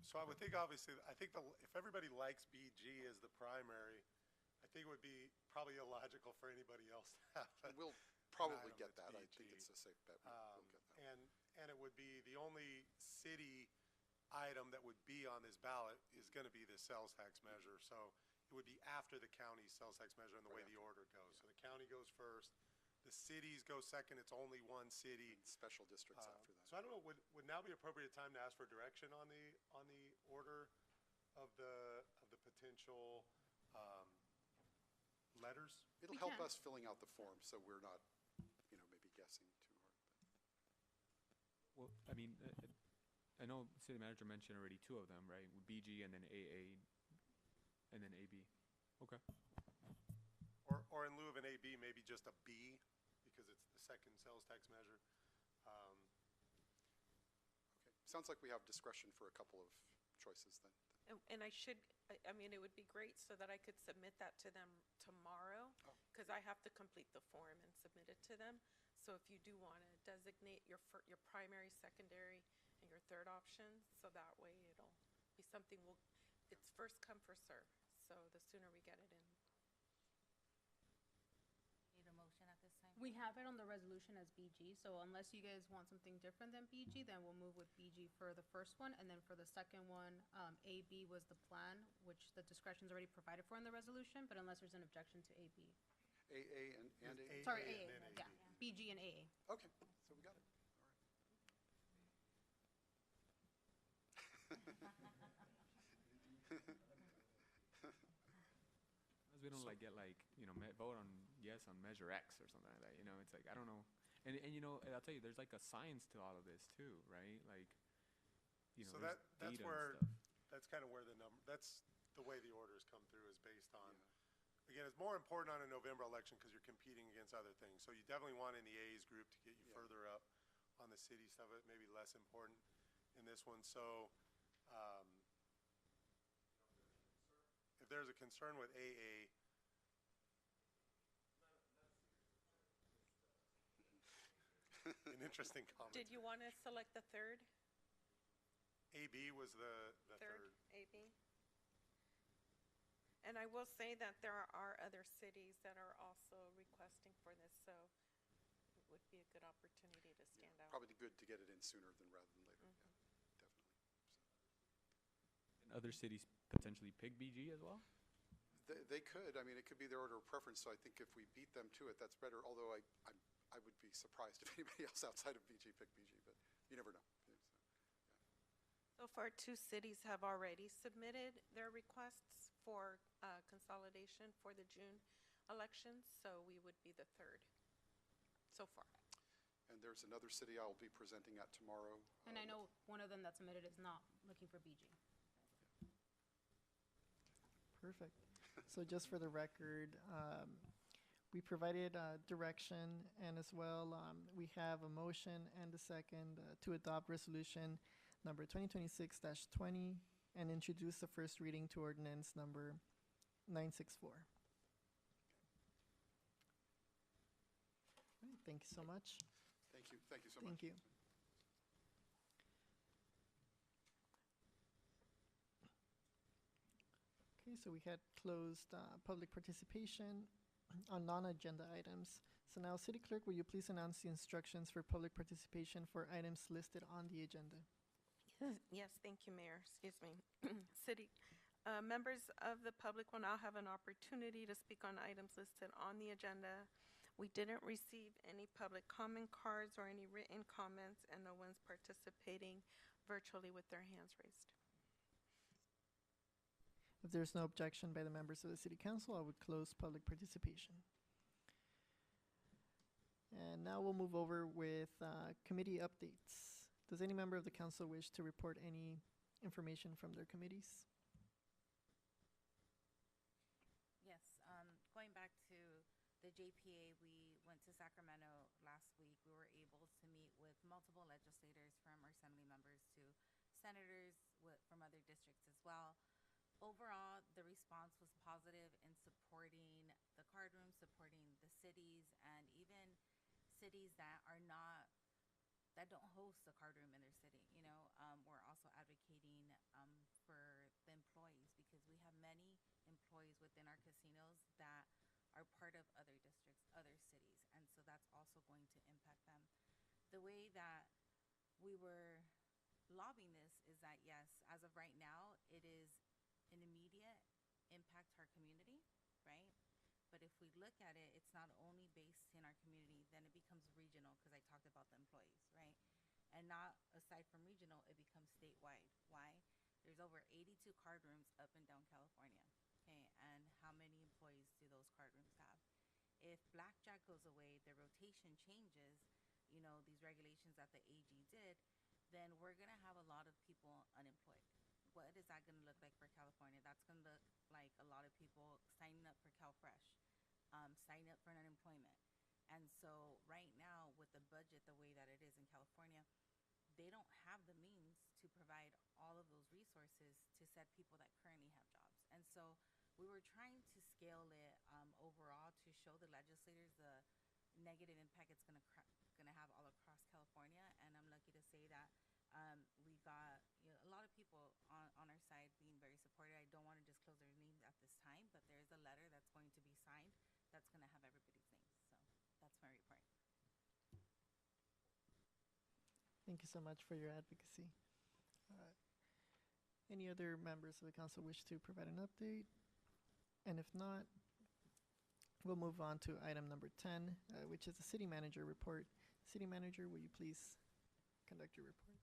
S6: So I would think, obviously, if everybody likes BG as the primary, I think it would be probably illogical for anybody else to have it.
S11: probably
S6: item
S11: get
S6: that's
S11: that. I think
S6: BG.
S11: it's a safe bet. We'll get that.
S6: And it would be, the only city item that would be on this ballot is going to be the sales tax measure. So it would be after the county sales tax measure and the way
S11: Right
S6: the order goes. So the county goes first, the cities go second, it's only one city.
S11: And special districts after that.
S6: So I don't know, would now be appropriate time to ask for direction on the order of the potential letters?
S11: It'll
S13: We
S11: help
S13: can.
S11: us filling out the form, so we're not, maybe guessing too hard.
S4: Well, I mean, I know city manager mentioned already two of them, right? BG and then AA and then AB. Okay.
S6: Or in lieu of an AB, maybe just a B, because it's the second sales tax measure.
S11: Okay. Sounds like we have discretion for a couple of choices then.
S1: And I mean, it would be great so that I could submit that to them tomorrow,
S11: Oh.
S1: because I have to complete the form and submit it to them. So if you do want to designate your primary, secondary, and your third option, so that way it'll be something it's first come, first serve. So the sooner we get it in.
S5: Need a motion at this time?
S13: We have it on the resolution as BG, so unless you guys want something different than BG, then we'll move with BG for the first one, and then for the second one, AB was the plan, which the discretion is already provided for in the resolution, but unless there's an objection to AB.
S11: AA and AA?
S13: Sorry,
S6: and
S13: AA,
S6: then
S13: yeah,
S6: AB.
S13: BG and AA.
S11: Okay, so we got it. All right.
S4: As we don't like get like, vote on yes on measure X or something like that, it's like, I don't know. And I'll tell you, there's like a science to all of this too, right? Like,
S6: So
S4: there's
S6: that's
S4: data and
S6: where,
S4: stuff.
S6: that's kind of where that's the way the orders come through, is based on, again, it's more important on a November election because you're competing against other things. So you definitely want in the A's group to get you
S11: Yeah.
S6: further up on the city stuff, it may be less important in this one. So if there's a concern with AA, an interesting comment.
S1: Did you want to select the third?
S6: AB was the third.
S1: AB. And I will say that there are other cities that are also requesting for this, so it would be a good opportunity to stand out.
S11: Probably good to get it in sooner than rather than later. Yeah, definitely.
S4: And other cities potentially pick BG as well?
S11: They could. I mean, it could be their order of preference. So I think if we beat them to it, that's better. Although I would be surprised if anybody else outside of BG picked BG, but you never know. Yeah,
S1: So far, 2 cities have already submitted their requests for consolidation for the June elections, so we would be the third so far.
S11: And there's another city I'll be presenting at tomorrow.
S13: And I know one of them that submitted is not looking for BG.
S2: Perfect. So just for the record, we provided direction, and as well, we have a motion and a second to adopt resolution number 2026-20 and introduce the first reading to ordinance number 964. All right, thank you so much.
S11: Thank you. Thank you so much.
S2: Thank you. Okay, so we had closed public participation on non-agenda items. So now, City Clerk, will you please announce the instructions for public participation for items listed on the agenda?
S1: Yes, thank you, Mayor. Excuse me. Members of the public will now have an opportunity to speak on items listed on the agenda. We didn't receive any public comment cards or any written comments, and no one's participating virtually with their hands raised.
S2: If there's no objection by the members of the City Council, I would close public participation. And now we'll move over with committee updates. Does any member of the council wish to report any information from their committees?
S5: Yes, going back to the JPA, we went to Sacramento last week. We were able to meet with multiple legislators, from our assembly members to senators from other districts as well. Overall, the response was positive in supporting the card room, supporting the cities, and even cities that are not, that don't host a card room in their city. We're also advocating for the employees, because we have many employees within our casinos that are part of other districts, other cities, and so that's that's also going to impact them. The way that we were lobbying this is that, yes, as of right now, it is an immediate impact to our community, right? But if we look at it, it's not only based in our community, then it becomes regional, because I talked about the employees, right? And not aside from regional, it becomes statewide. Why? There's over 82 card rooms up and down California, okay? And how many employees do those card rooms have? If blackjack goes away, the rotation changes, these regulations that the AG did, then we're going to have a lot of people unemployed. What is that going to look like for California? That's going to look like a lot of people signing up for CalFresh, signing up for an unemployment. And so right now, with the budget the way that it is in California, they don't have the means to provide all of those resources to said people that currently have jobs. And so we were trying to scale it overall to show the legislators the negative impact it's going to have all across California. And I'm lucky to say that we got a lot of people on our side being very supportive. I don't want to disclose their names at this time, but there is a letter that's going to be signed that's going to have everybody's names. So that's my report.
S2: Thank you so much for your advocacy. Any other members of the council wish to provide an update? And if not, we'll move on to item number 10, which is the city manager report. City manager, will you please conduct your report?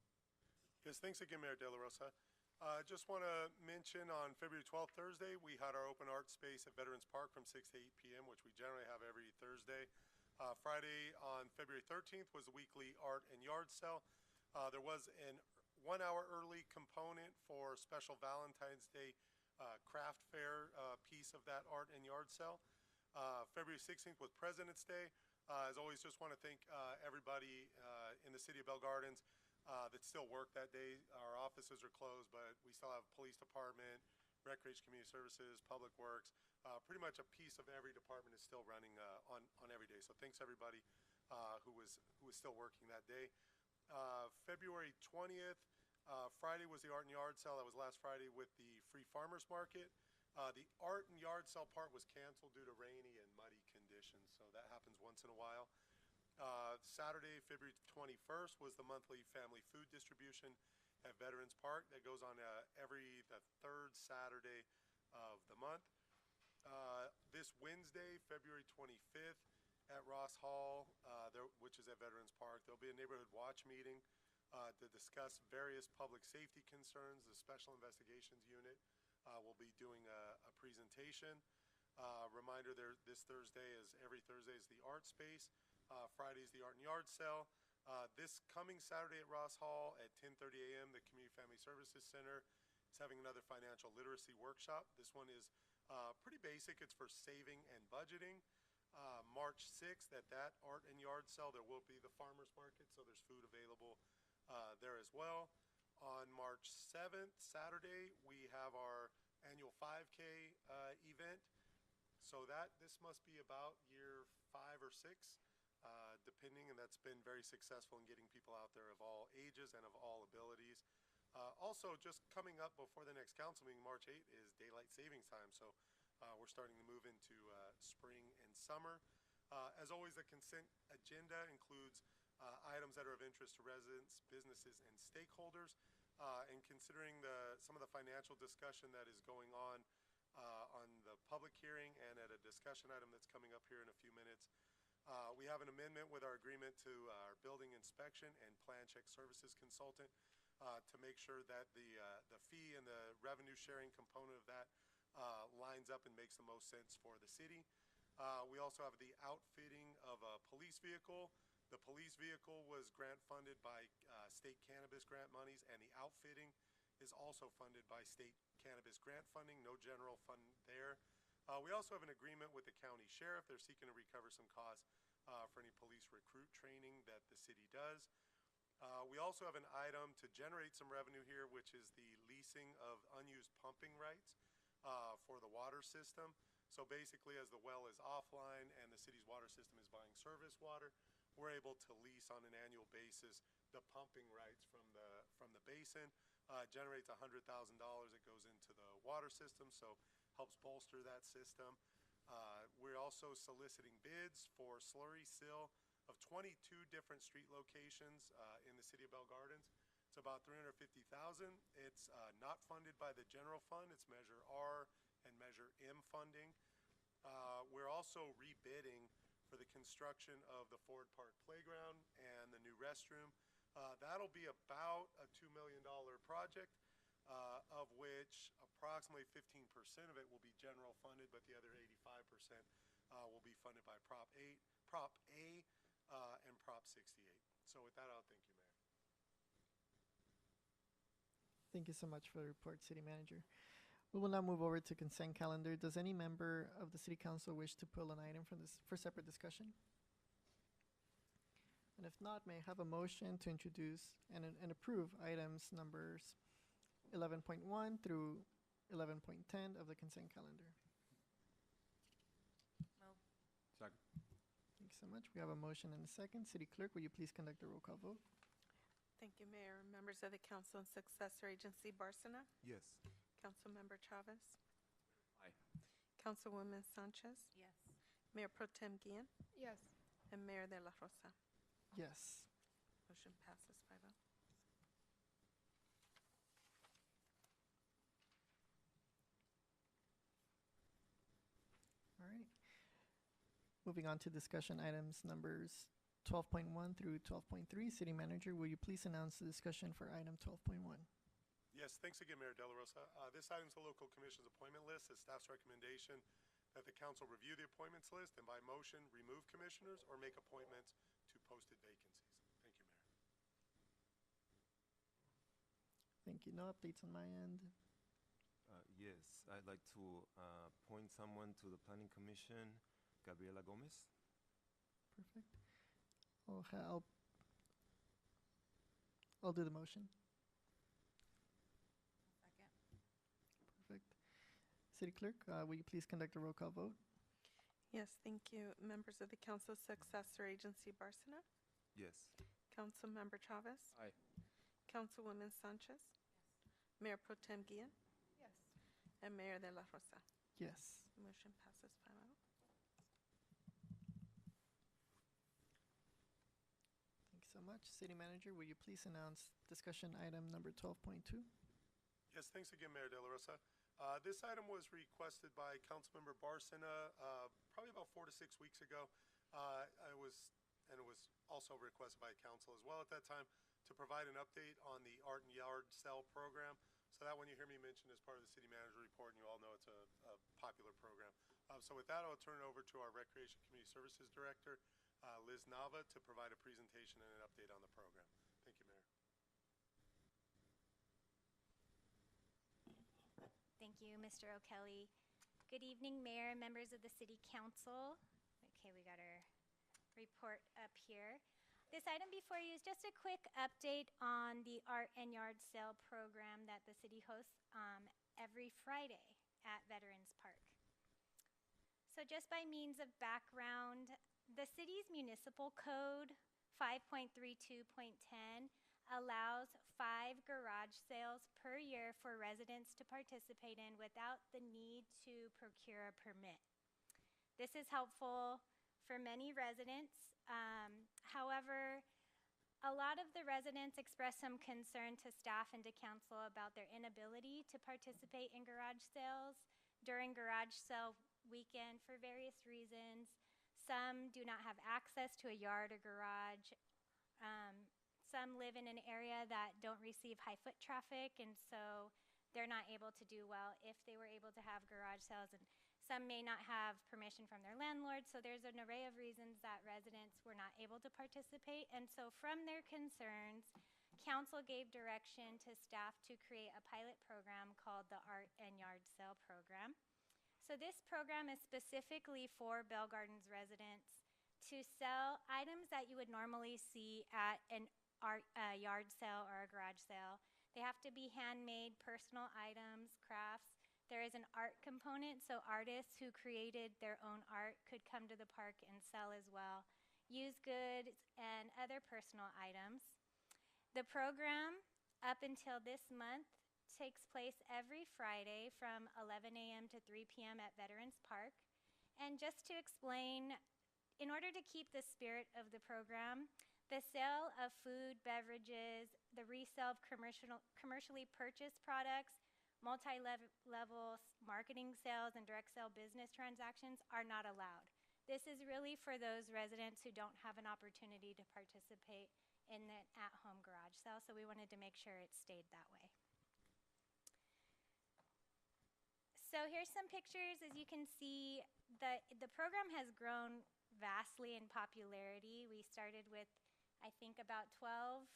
S6: Yes, thanks again, Mayor De La Rosa. Just want to mention on February 12th, Thursday, we had our open art space at Veterans Park from 6 to 8 p.m., which we generally have every Thursday. Friday on February 13th was the weekly art and yard sale. There was an 1 hour early component for special Valentine's Day craft fair piece of that art and yard sale. February 16th was President's Day. As always, just want to thank everybody in the city of Bell Gardens that still work that day. Our offices are closed, but we still have police department, recreation community services, public works. Pretty much a piece of every department is still running on every day. So thanks everybody who was still working that day. February 20th, Friday was the art and yard sale. That was last Friday with the free farmers market. The art and yard sale part was canceled due to rainy and muddy conditions, so that happens once in a while. Saturday, February 21st, was the monthly family food distribution at Veterans Park. That goes on the third Saturday of the month. This Wednesday, February 25th, at Ross Hall, which is at Veterans Park, there'll be a neighborhood watch meeting to discuss various public safety concerns. The Special Investigations Unit will be doing a presentation. Reminder there, this Thursday, is every Thursday, is the art space. Friday is the art and yard sale. This coming Saturday at Ross Hall at 10:30 a.m., the Community Family Services Center is having another financial literacy workshop. This one is pretty basic. It's for saving and budgeting. March 6th, at that art and yard sale, there will be the farmers market, so there's food available there as well. On March 7th, Saturday, we have our annual 5K event. So this must be about year 5 or 6, depending, and that's been very successful in getting people out there of all ages and of all abilities. Also, just coming up before the next council meeting, March 8th, is daylight savings time. So we're starting to move into spring and summer. As always, the consent agenda includes items that are of interest to residents, businesses, and stakeholders. And considering some of the financial discussion that is going on the public hearing and at a discussion item that's coming up here in a few minutes, we have an amendment with our agreement to our building inspection and plan check services consultant to make sure that the fee and the revenue sharing component of that lines up and makes the most sense for the city. We also have the outfitting of a police vehicle. The police vehicle was grant funded by state cannabis grant monies, and the outfitting is also funded by state cannabis grant funding, no general fund there. We also have an agreement with the county sheriff. They're seeking to recover some costs for any police recruit training that the city does. We also have an item to generate some revenue here, which is the leasing of unused pumping rights for the water system. So basically, as the well is offline and the city's water system is buying service water, we're able to lease on an annual basis the pumping rights from the basin. Generates $100,000 that goes into the water system, so helps bolster that system. We're also soliciting bids for slurry seal of 22 different street locations in the city of Bell Gardens. It's about $350,000. It's not funded by the general fund. It's Measure R and Measure M funding. We're also rebidding for the construction of the Ford Park Playground and the new restroom. That'll be about a $2 million project, of which approximately 15% of it will be general funded, but the other 85% will be funded by Prop A, and Prop 68. So with that, I'll thank you, Mayor.
S2: Thank you so much for the report, City Manager. We will now move over to consent calendar. Does any member of the City Council wish to pull an item from this for separate discussion? And if not, may I have a motion to introduce and approve items numbers 11.1 through 11.10 of the consent calendar?
S5: Move.
S4: Second.
S2: Thank you so much. We have a motion and a second. City Clerk, will you please conduct a roll call vote?
S1: Thank you, Mayor. Members of the Council and Successor Agency, Barcena,
S12: Yes.
S1: Councilmember Chavez,
S4: Aye.
S1: Councilwoman Sanchez,
S5: Yes.
S1: Mayor Pro Tem Guillen,
S7: Yes.
S1: and Mayor De La Rosa.
S2: Yes.
S1: Motion passes 5-0.
S2: All right. Moving on to discussion items numbers 12.1 through 12.3. City Manager, will you please announce the discussion for item 12.1?
S6: Yes, thanks again, Mayor De La Rosa. This item is the local commission's appointment list. It's staff's recommendation that the council review the appointments list and by motion remove commissioners or make appointments to posted vacancies. Thank you, Mayor.
S2: Thank you. No updates on my end.
S12: Yes, I'd like to appoint someone to the Planning Commission, Gabriela Gomez.
S2: Perfect. I'll do the motion.
S5: Second.
S2: Perfect. City Clerk, will you please conduct a roll call vote?
S1: Yes, thank you. Members of the Council Successor Agency, Barcena,
S12: Yes.
S1: Councilmember Chavez,
S4: Aye.
S1: Councilwoman Sanchez, Mayor Pro Tem Guillen,
S7: Yes.
S1: and Mayor De La Rosa.
S2: Yes.
S1: Motion passes 5-0.
S2: Thank you so much. City Manager, will you please announce discussion item number 12.2?
S6: Yes, thanks again, Mayor De La Rosa. This item was requested by Councilmember Barcena probably about 4 to 6 weeks ago. It was also requested by council as well at that time to provide an update on the art and yard sale program. So that when you hear me mention as part of the city manager report, and you all know it's a popular program. So with that, I'll turn it over to our Recreation Community Services Director, Liz Nava, to provide a presentation and an update on the program. Thank you, Mayor.
S14: Thank you, Mr. O'Kelly. Good evening, Mayor and members of the City Council. Okay, we got our report up here. This item before you is just a quick update on the Art and Yard Sale program that the city hosts every Friday at Veterans Park. So just by means of background, the city's municipal code 5.32.10 allows 5 garage sales per year for residents to participate in without the need to procure a permit. This is helpful for many residents. However, a lot of the residents express some concern to staff and to council about their inability to participate in garage sales during garage sale weekend for various reasons. Some do not have access to a yard or garage. Some live in an area that don't receive high foot traffic, and so they're not able to do well if they were able to have garage sales. And some may not have permission from their landlord, so there's an array of reasons that residents were not able to participate. And so from their concerns, council gave direction to staff to create a pilot program called the Art and Yard Sale Program. So this program is specifically for Bell Gardens residents to sell items that you would normally see at an yard sale or a garage sale. They have to be handmade, personal items, crafts. There is an art component, so artists who created their own art could come to the park and sell as well. Used goods and other personal items. The program, up until this month, takes place every Friday from 11 a.m. to 3 p.m. at Veterans Park. And just to explain, in order to keep the spirit of the program, the sale of food, beverages, the resale of commercially purchased products, multi-level marketing sales, and direct sale business transactions are not allowed. This is really for those residents who don't have an opportunity to participate in the at-home garage sale, so we wanted to make sure it stayed that way. So here's some pictures. As you can see, the program has grown vastly in popularity. We started with, I think, about 12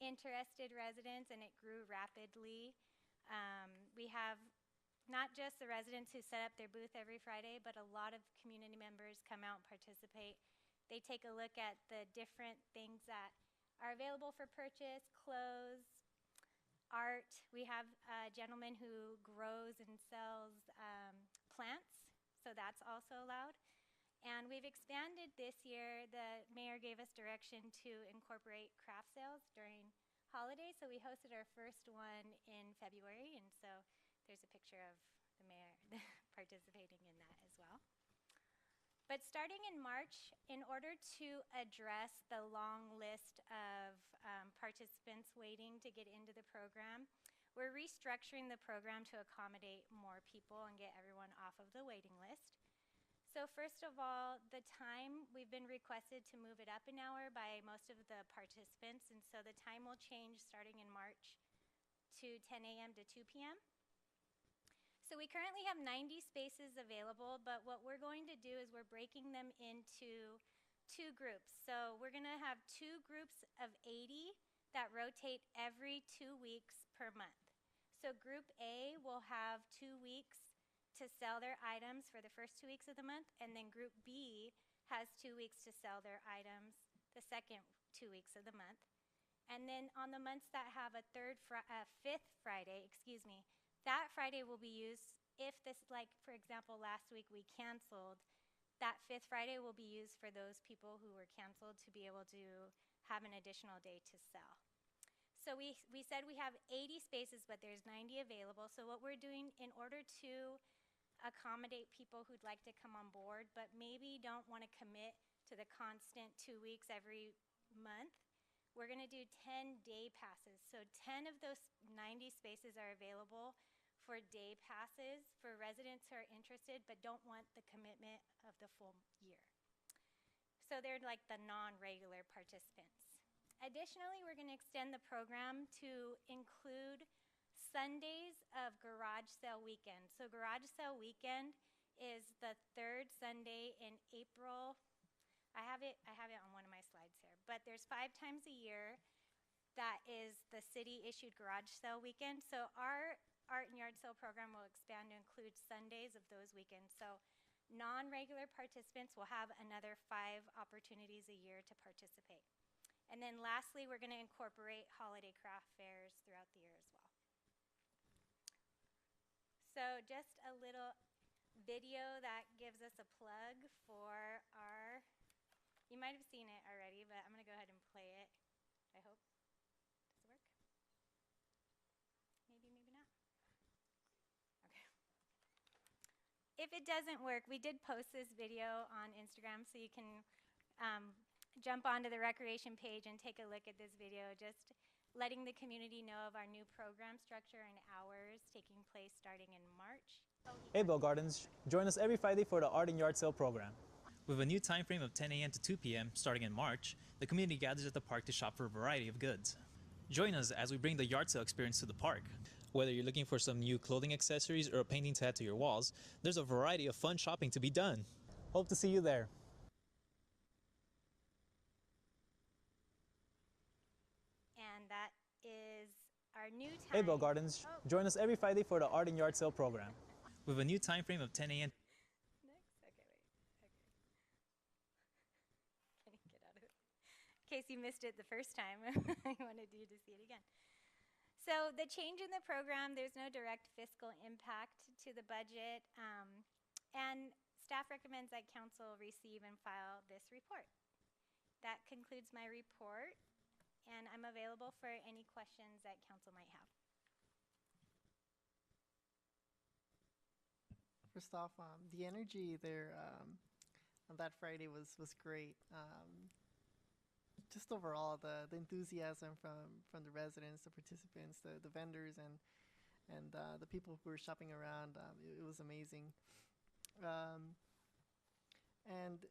S14: interested residents, and it grew rapidly. We have not just the residents who set up their booth every Friday, but a lot of community members come out and participate. They take a look at the different things that are available for purchase, clothes, art. We have a gentleman who grows and sells plants, so that's also allowed. And we've expanded this year. The mayor gave us direction to incorporate craft sales during holidays, so we hosted our first one in February, and so there's a picture of the mayor participating in that as well. But starting in March, in order to address the long list of participants waiting to get into the program, we're restructuring the program to accommodate more people and get everyone off of the waiting list. So first of all, the time, we've been requested to move it up an hour by most of the participants, and so the time will change starting in March to 10 a.m. to 2 p.m. So we currently have 90 spaces available, but what we're going to do is we're breaking them into 2 groups. So we're going to have 2 groups of 80 that rotate every 2 weeks per month. So group A will have 2 weeks to sell their items for the first 2 weeks of the month, and then group B has 2 weeks to sell their items the second 2 weeks of the month. And then on the months that have a fifth Friday, that Friday will be used if this, like for example, last week we canceled, that 5th Friday will be used for those people who were canceled to be able to have an additional day to sell. So we said we have 80 spaces, but there's 90 available. So what we're doing in order to accommodate people who'd like to come on board, but maybe don't want to commit to the constant 2 weeks every month, we're going to do 10 day passes. So 10 of those 90 spaces are available for day passes for residents who are interested but don't want the commitment of the full year. So they're like the non-regular participants. Additionally, we're going to extend the program to include Sundays of garage sale weekend. So garage sale weekend is the 3rd Sunday in April. I have it on one of my slides here, but there's 5 times a year that is the city issued garage sale weekend. So our art and yard sale program will expand to include Sundays of those weekends. So non-regular participants will have another 5 opportunities a year to participate. And then lastly, we're going to incorporate holiday craft fairs throughout the year as well. So just a little video that gives us a plug for our, you might have seen it already, but I'm going to go ahead and play it, I hope. Does it work? Maybe, maybe not. Okay. If it doesn't work, we did post this video on Instagram, so you can jump onto the recreation page and take a look at this video, just letting the community know of our new program structure and hours taking place starting in March.
S15: Hey Bell Gardens, join us every Friday for the Art and Yard Sale program. With a new time frame of 10 a.m. to 2 p.m. starting in March, the community gathers at the park to shop for a variety of goods. Join us as we bring the yard sale experience to the park. Whether you're looking for some new clothing accessories or a painting to add to your walls, there's a variety of fun shopping to be done. Hope to see you there.
S14: And that is our new time.
S15: Hey Bell Gardens, join us every Friday for the Art and Yard Sale program. With a new time frame of 10 a.m.
S14: Next? Okay, wait. Okay. Can you get out of it? In case you missed it the first time, I wanted you to see it again. So the change in the program, there's no direct fiscal impact to the budget, and staff recommends that council receive and file this report. That concludes my report, and I'm available for any questions that council might have.
S2: First off, the energy there, on that Friday was great. Just overall, the enthusiasm from the residents, the participants, the vendors, and the people who were shopping around, it was amazing. Um, and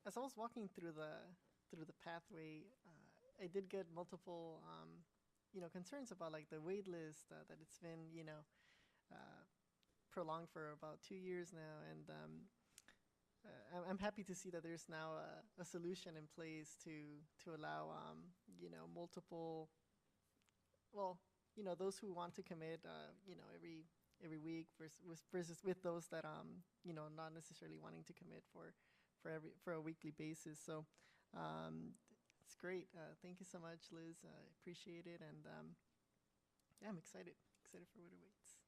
S2: as I was walking through the pathway, I did get multiple concerns about like the wait list, that it's been uh, prolonged for about 2 years now, and I'm happy to see that there's now a solution in place to allow multiple, well, those who want to commit every week versus with those that not necessarily wanting to commit for a weekly basis. So it's great. Thank you so much, Liz. I appreciate it, and yeah, I'm excited for what awaits.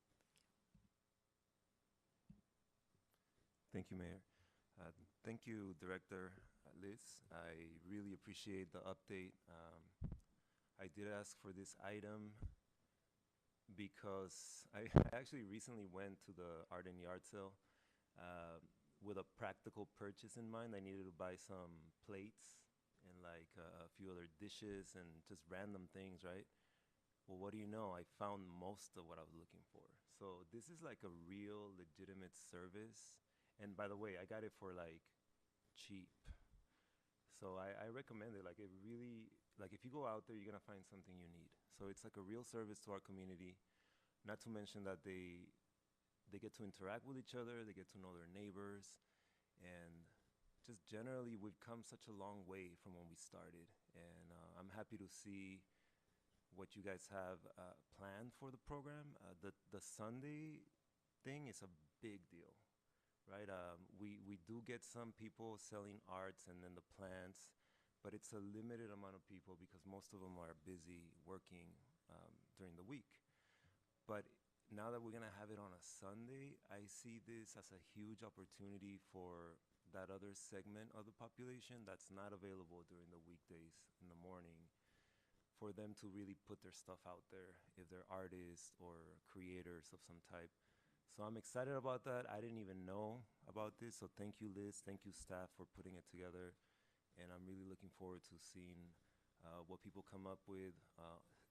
S12: Thank you, Mayor. Thank you, Director Liz. I really appreciate the update. I did ask for this item because I actually recently went to the art and yard sale with a practical purchase in mind. I needed to buy some plates and like a few other dishes and just random things, right? Well, what do you know? I found most of what I was looking for. So this is like a real legitimate service. And by the way, I got it for like cheap. So I recommend it. Like it really, like if you go out there, you're gonna find something you need. So it's like a real service to our community. Not to mention that they get to interact with each other, they get to know their neighbors, and just generally we've come such a long way from when we started. And I'm happy to see what you guys have planned for the program. The Sunday thing is a big deal. Right, we do get some people selling arts and then the plants, but it's a limited amount of people because most of them are busy working during the week. But now that we're gonna have it on a Sunday, I see this as a huge opportunity for that other segment of the population that's not available during the weekdays in the morning, for them to really put their stuff out there if they're artists or creators of some type. So I'm excited about that. I didn't even know about this, so thank you, Liz. Thank you, staff, for putting it together. And I'm really looking forward to seeing what people come up with,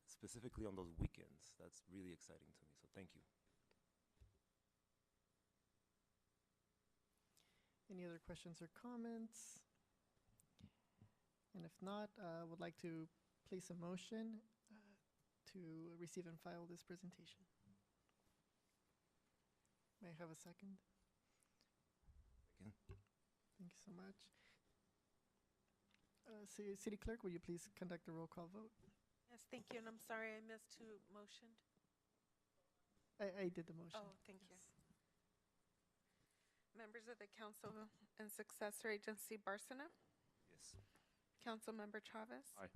S12: specifically on those weekends. That's really exciting to me, so thank you.
S2: Any other questions or comments? And if not, I would like to place a motion to receive and file this presentation. May I have a second?
S12: Second.
S2: Thank you so much. City Clerk, will you please conduct a roll call vote?
S1: Yes, thank you, and I'm sorry I missed who motioned.
S2: I did the motion.
S1: Oh, thank you. Members of the Council and Successor Agency, Barcena.
S12: Yes.
S1: Councilmember Chavez.
S4: Aye.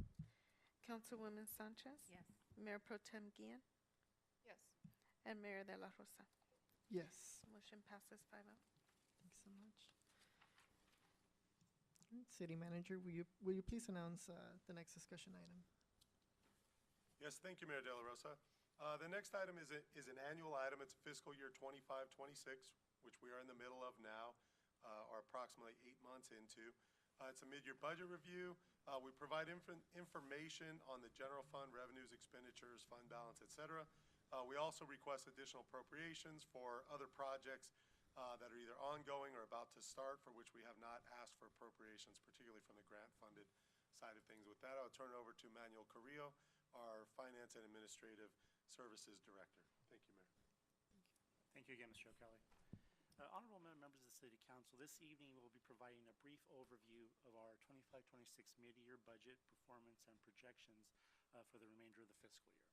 S1: Councilwoman Sanchez.
S5: Yes.
S1: Mayor Pro Tem Guillen.
S7: Yes.
S1: And Mayor De La Rosa.
S2: Yes.
S1: Motion passes 5-0.
S2: Thanks so much. All right, City Manager, will you please announce the next discussion item?
S6: Yes, thank you, Mayor De La Rosa. The next item is an annual item. It's fiscal year 25-26, which we are in the middle of now, or approximately 8 months into. It's a mid-year budget review. We provide information on the general fund revenues, expenditures, fund balance, et cetera. We also request additional appropriations for other projects that are either ongoing or about to start, for which we have not asked for appropriations, particularly from the grant-funded side of things. With that, I'll turn it over to Manuel Carrillo, our Finance and Administrative Services Director. Thank you, Mayor.
S10: Thank you again, Mr. O'Kelly. Honorable members of the City Council, this evening we'll be providing a brief overview of our 25-26 mid-year budget performance and projections for the remainder of the fiscal year.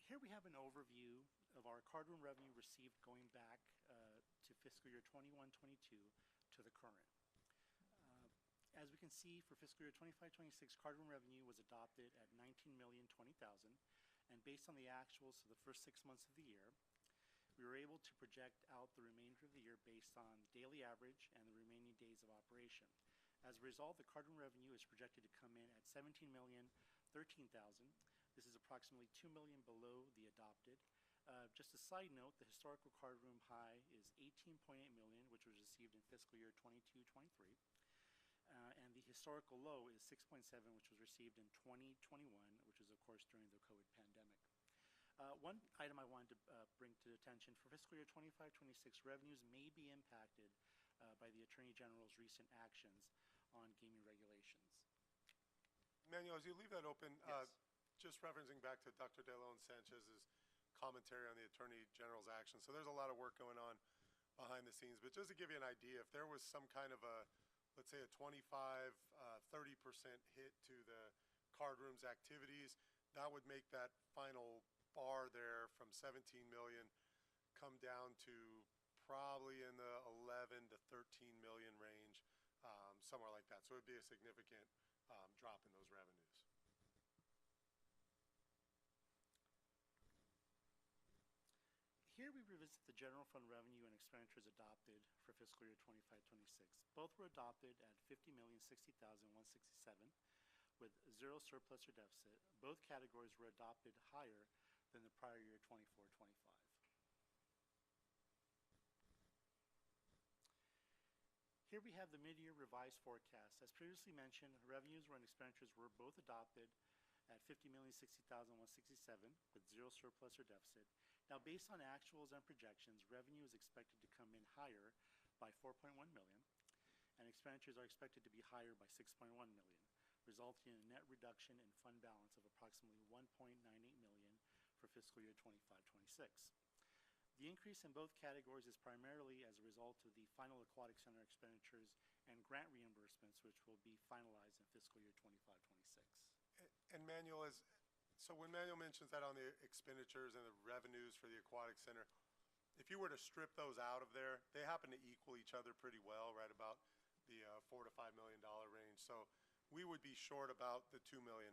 S10: Here we have an overview of our card room revenue received going back to fiscal year 21-22 to the current. As we can see, for fiscal year 25-26, card room revenue was adopted at $19,020,000, and based on the actuals for the first 6 months of the year, we were able to project out the remainder of the year based on daily average and the remaining days of operation. As a result, the card room revenue is projected to come in at $17,013,000. This is approximately $2 million below the adopted. Just a side note, the historical card room high is $18.8 million, received in fiscal year 22-23. And the historical low is 6.7, which was received in 2021, which was, of course, during the COVID pandemic. One item I wanted to bring to attention, for fiscal year 25-26, revenues may be impacted by the Attorney General's recent actions on gaming regulations.
S6: Manuel, as you leave that open,
S10: Yes.
S6: just referencing back to Dr. De Leon Sanchez's commentary on the Attorney General's action. So there's a lot of work going on behind the scenes. But just to give you an idea, if there was some kind of a, let's say a 25, 30% hit to the card room's activities, that would make that final bar there from 17 million come down to probably in the 11 to 13 million range, somewhere like that. So it would be a significant drop in those revenues.
S10: Here we revisit the general fund revenue and expenditures adopted for fiscal year 25-26. Both were adopted at $50,060,167 with zero surplus or deficit. Both categories were adopted higher than the prior year 24-25. Here we have the mid-year revised forecast. As previously mentioned, revenues and expenditures were both adopted at $50,060,167 with zero surplus or deficit. Now, based on actuals and projections, revenue is expected to come in higher by 4.1 million, and expenditures are expected to be higher by 6.1 million, resulting in a net reduction in fund balance of approximately 1.98 million for fiscal year 25-26. The increase in both categories is primarily as a result of the final aquatic center expenditures and grant reimbursements, which will be finalized in fiscal year 25-26.
S6: And Manuel, so when Manuel mentions that on the expenditures and the revenues for the aquatic center, if you were to strip those out of there, they happen to equal each other pretty well, right about the $4 to $5 million range. So we would be short about the $2 million.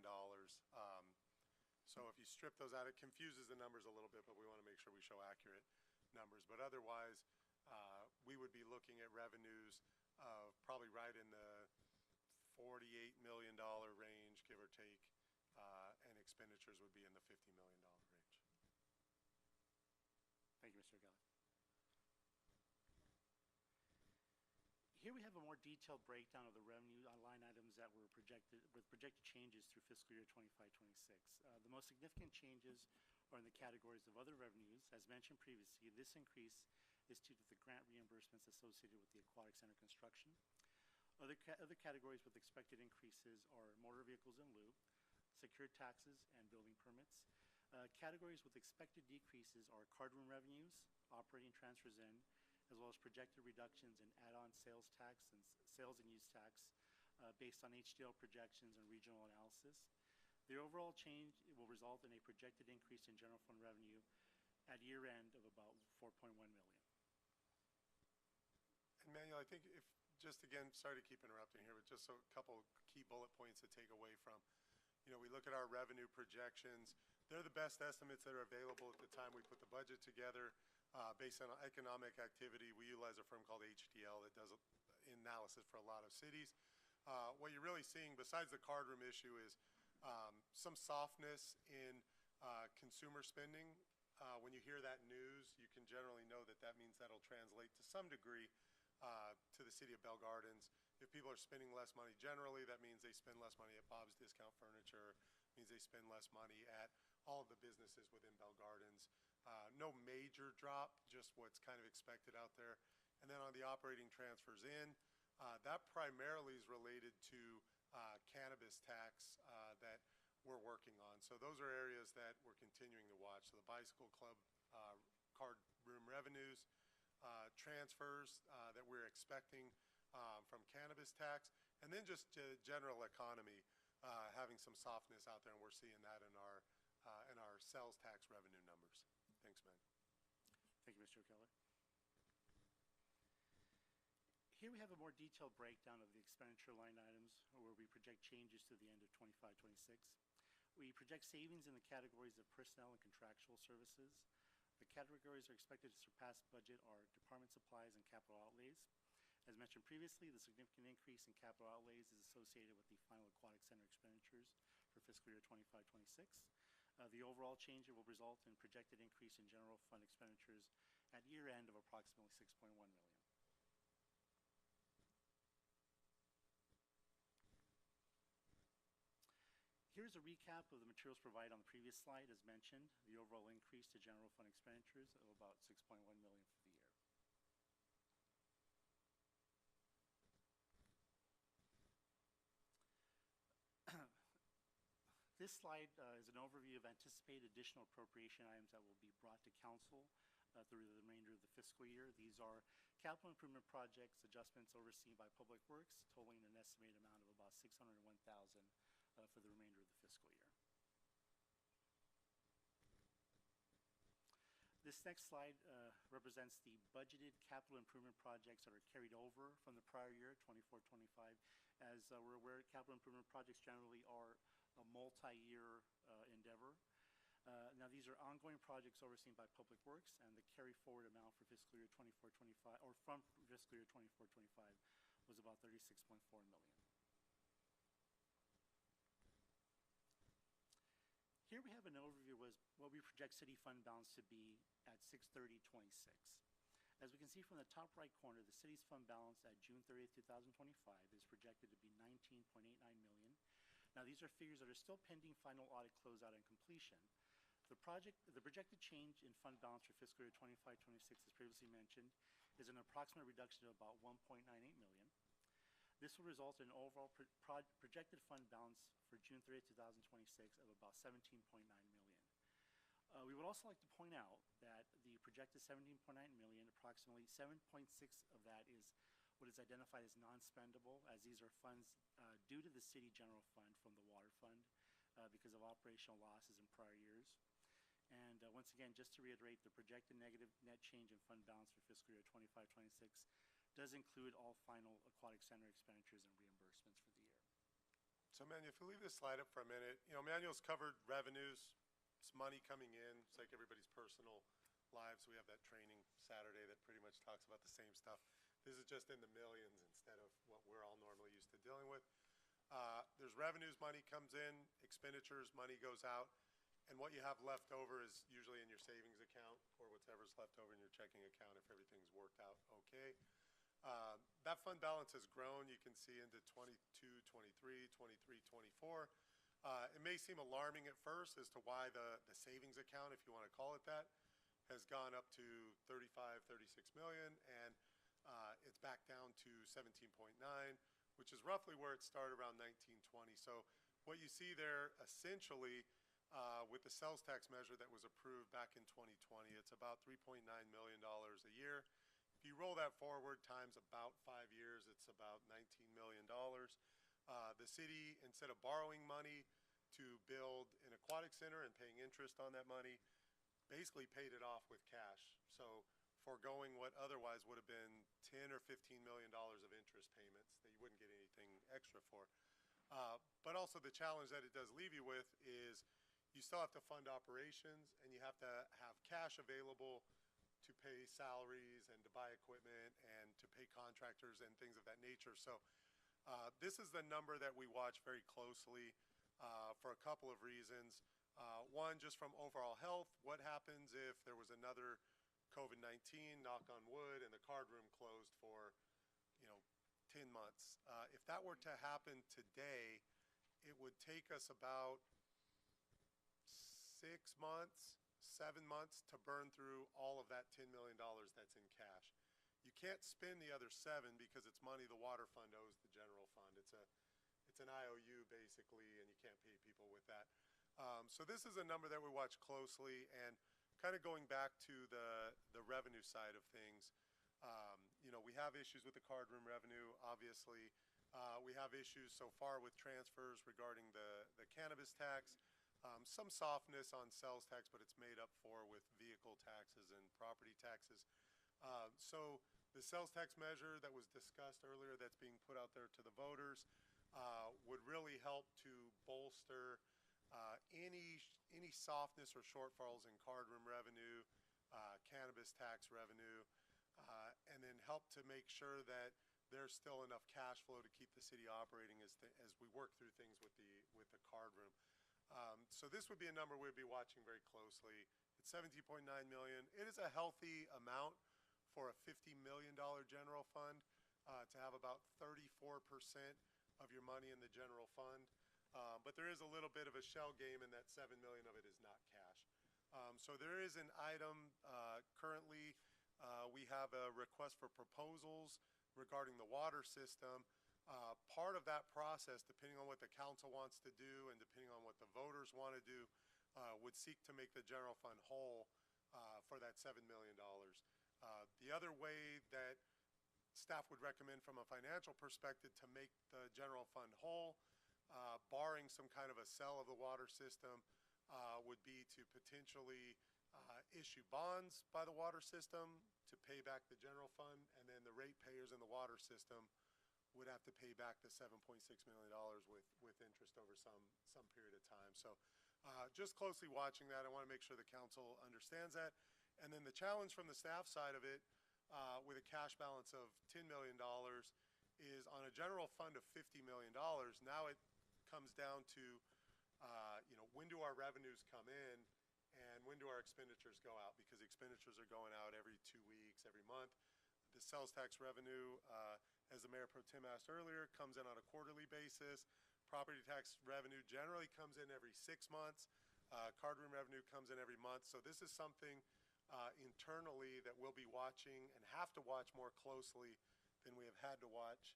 S6: So if you strip those out, it confuses the numbers a little bit, but we want to make sure we show accurate numbers. But otherwise, we would be looking at revenues probably right in the $48 million range, give or take, and expenditures would be in the $50 million range.
S10: Thank you, Mr. O'Kelly. Here we have a more detailed breakdown of the revenue line items that were projected with projected changes through fiscal year 25-26. The most significant changes are in the categories of other revenues. As mentioned previously, this increase is due to the grant reimbursements associated with the aquatic center construction. Other categories with expected increases are motor vehicles in lieu, secured taxes, and building permits. Categories with expected decreases are card room revenues, operating transfers in, as well as projected reductions in add-on sales tax and sales and use tax based on HDL projections and regional analysis. The overall change will result in a projected increase in general fund revenue at year end of about 4.1 million.
S6: And Manuel, I think if, just again, sorry to keep interrupting here, but just a couple key bullet points to take away from. You know, we look at our revenue projections. They're the best estimates that are available at the time we put the budget together. Based on economic activity, we utilize a firm called HDL that does analysis for a lot of cities. What you're really seeing, besides the card room issue, is some softness in consumer spending. When you hear that news, you can generally know that that means that'll translate to some degree to the city of Bell Gardens. If people are spending less money generally, that means they spend less money at Bob's Discount Furniture, means they spend less money at all of the businesses within Bell Gardens. No major drop, just what's kind of expected out there. And then on the operating transfers in, that primarily is related to cannabis tax that we're working on. So those are areas that we're continuing to watch. So the Bicycle Club card room revenues, transfers that we're expecting from cannabis tax, and then just general economy having some softness out there, and we're seeing that in our sales tax revenue numbers. Thanks, man.
S10: Thank you, Mr. O'Kelly. Here we have a more detailed breakdown of the expenditure line items where we project changes to the end of 25-26. We project savings in the categories of personnel and contractual services. The categories are expected to surpass budget are department supplies and capital outlays. As mentioned previously, the significant increase in capital outlays is associated with the final aquatic center expenditures for fiscal year 25-26. The overall change will result in projected increase in general fund expenditures at year end of approximately 6.1 million. Here's a recap of the materials provided on the previous slide. As mentioned, the overall increase to general fund expenditures of about $6.1 million for the year. This slide is an overview of anticipated additional appropriation items that will be brought to council through the remainder of the fiscal year. These are capital improvement projects adjustments overseen by Public Works, totaling an estimated amount of about $601,000 for the remainder of the fiscal year. This next slide represents the budgeted capital improvement projects that are carried over from the prior year, 24-25. As we're aware, capital improvement projects generally are a multi-year endeavor. Now, these are ongoing projects overseen by Public Works, and the carry forward amount for fiscal year 24-25, or from fiscal year 24-25, was about $36.4 million. Here we have an overview of what we project city fund balance to be at 6/30/26. As we can see from the top right corner, the city's fund balance at June 30th, 2025 is projected to be $19.89 million. Now, these are figures that are still pending final audit closeout and completion. The projected change in fund balance for fiscal year 25-26, as previously mentioned, is an approximate reduction of about $1.98 million. This will result in an overall projected fund balance for June 30th, 2026 of about $17.9 million. We would also like to point out that the projected $17.9 million, approximately 7.6 of that is what is identified as non-spendable, as these are funds due to the city general fund from the water fund because of operational losses in prior years. And once again, just to reiterate, the projected negative net change in fund balance for fiscal year 25-26 does include all final aquatic center expenditures and reimbursements for the year.
S6: So, Manuel, if we leave this slide up for a minute, Manuel's covered revenues. It's money coming in. It's like everybody's personal lives. We have that training Saturday that pretty much talks about the same stuff. This is just in the millions instead of what we're all normally used to dealing with. There's revenues, money comes in, expenditures, money goes out, and what you have left over is usually in your savings account or whatever's left over in your checking account if everything's worked out okay. That fund balance has grown, you can see, into 22, 23, 23, 24. It may seem alarming at first as to why the savings account, if you want to call it that, has gone up to 35, 36 million, and it's back down to 17.9, which is roughly where it started around 1920. So what you see there essentially with the sales tax measure that was approved back in 2020, it's about $3.9 million a year. If you roll that forward times about 5 years, it's about $19 million. The city, instead of borrowing money to build an aquatic center and paying interest on that money, basically paid it off with cash. So foregoing what otherwise would have been $10 or $15 million of interest payments that you wouldn't get anything extra for. But also the challenge that it does leave you with is you still have to fund operations, and you have to have cash available to pay salaries and to buy equipment and to pay contractors and things of that nature. So this is the number that we watch very closely for a couple of reasons. One, just from overall health, what happens if there was another COVID-19, knock on wood, and the card room closed for 10 months. If that were to happen today, it would take us about 6 months, 7 months to burn through all of that $10 million that's in cash. You can't spend the other 7 because it's money the water fund owes the general fund. It's an IOU basically, and you can't pay people with that. So this is a number that we watch closely, and kind of going back to the revenue side of things. We have issues with the card room revenue, obviously. We have issues so far with transfers regarding the cannabis tax. Some softness on sales tax, but it's made up for with vehicle taxes and property taxes. So the sales tax measure that was discussed earlier that's being put out there to the voters would really help to bolster any softness or shortfalls in card room revenue, cannabis tax revenue, and then help to make sure that there's still enough cash flow to keep the city operating as we work through things with the card room. So this would be a number we'd be watching very closely. It's $17.9 million. It is a healthy amount for a $50 million general fund to have about 34% of your money in the general fund. But there is a little bit of a shell game in that 7 million of it is not cash. So there is an item currently, we have a request for proposals regarding the water system. Part of that process, depending on what the council wants to do and depending on what the voters want to do, would seek to make the general fund whole for that $7 million. The other way that staff would recommend from a financial perspective to make the general fund whole, barring some kind of a sell of the water system, would be to potentially issue bonds by the water system to pay back the general fund, and then the ratepayers in the water system would have to pay back the $7.6 million with interest over some period of time. So just closely watching that. I want to make sure the council understands that. And then the challenge from the staff side of it, with a cash balance of $10 million, is on a general fund of $50 million. Now it comes down to, when do our revenues come in and when do our expenditures go out? Because expenditures are going out every 2 weeks, every month. The sales tax revenue, as the Mayor Pro Tem asked earlier, comes in on a quarterly basis. Property tax revenue generally comes in every 6 months. Card room revenue comes in every month. So this is something internally that we'll be watching and have to watch more closely than we have had to watch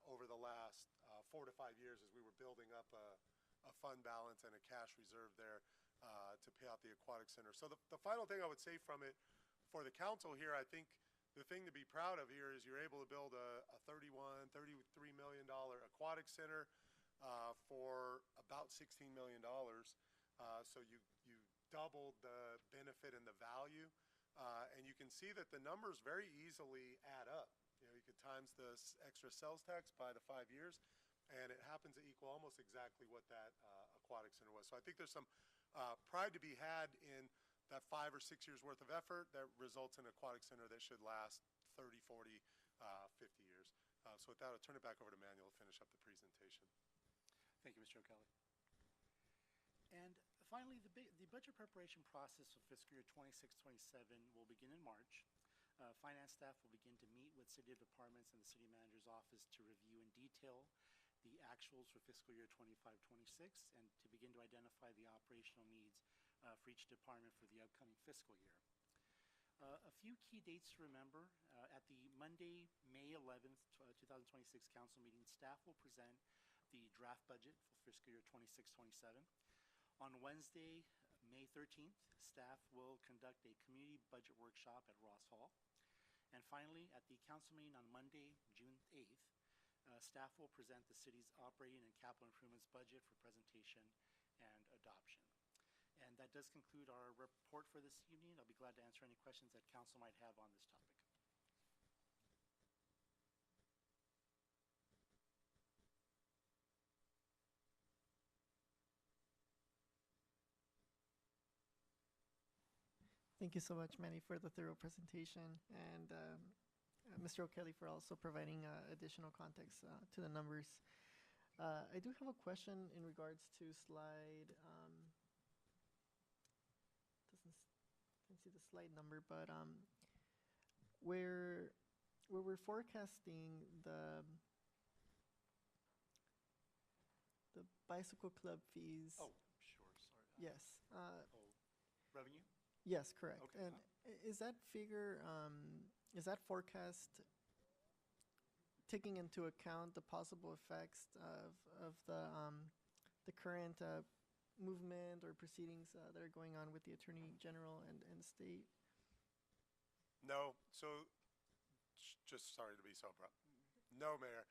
S6: over the last 4 to 5 years as we were building up a fund balance and a cash reserve there to pay out the aquatic center. So the final thing I would say from it for the council here, I think the thing to be proud of here is you're able to build a $33 million aquatic center for about $16 million. So you doubled the benefit and the value. And you can see that the numbers very easily add up. You could times the extra sales tax by the 5 years, and it happens to equal almost exactly what that aquatic center was. So I think there's some pride to be had in that 5 or 6 years worth of effort that results in an aquatic center that should last 30, 40, 50 years. So with that, I'll turn it back over to Manuel to finish up the presentation.
S10: Thank you, Mr. O'Kelly. And finally, the budget preparation process for fiscal year 26-27 will begin in March. Finance staff will begin to meet with city departments and the city manager's office to review in detail the actuals for fiscal year 25-26 and to begin to identify the operational needs for each department for the upcoming fiscal year. A few key dates to remember. At the Monday, May 11th, 2026 council meeting, staff will present the draft budget for fiscal year 26-27. On Wednesday, May 13th, staff will conduct a community budget workshop at Ross Hall. And finally, at the council meeting on Monday, June 8th, staff will present the city's operating and capital improvements budget for presentation and adoption. And that does conclude our report for this evening. I'll be glad to answer any questions that council might have on this topic.
S2: Thank you so much, Manny, for the thorough presentation, and Mr. O'Kelly for also providing additional context to the numbers. I do have a question in regards to slide, can't see the slide number, but where we're forecasting the bicycle club fees.
S10: Oh, sure, sorry.
S2: Yes.
S10: Revenue?
S2: Yes, correct.
S10: Okay.
S2: And is that figure, is that forecast taking into account the possible effects of the current movement or proceedings that are going on with the Attorney General and state?
S6: No. So, just sorry to be so abrupt. No, Mayor.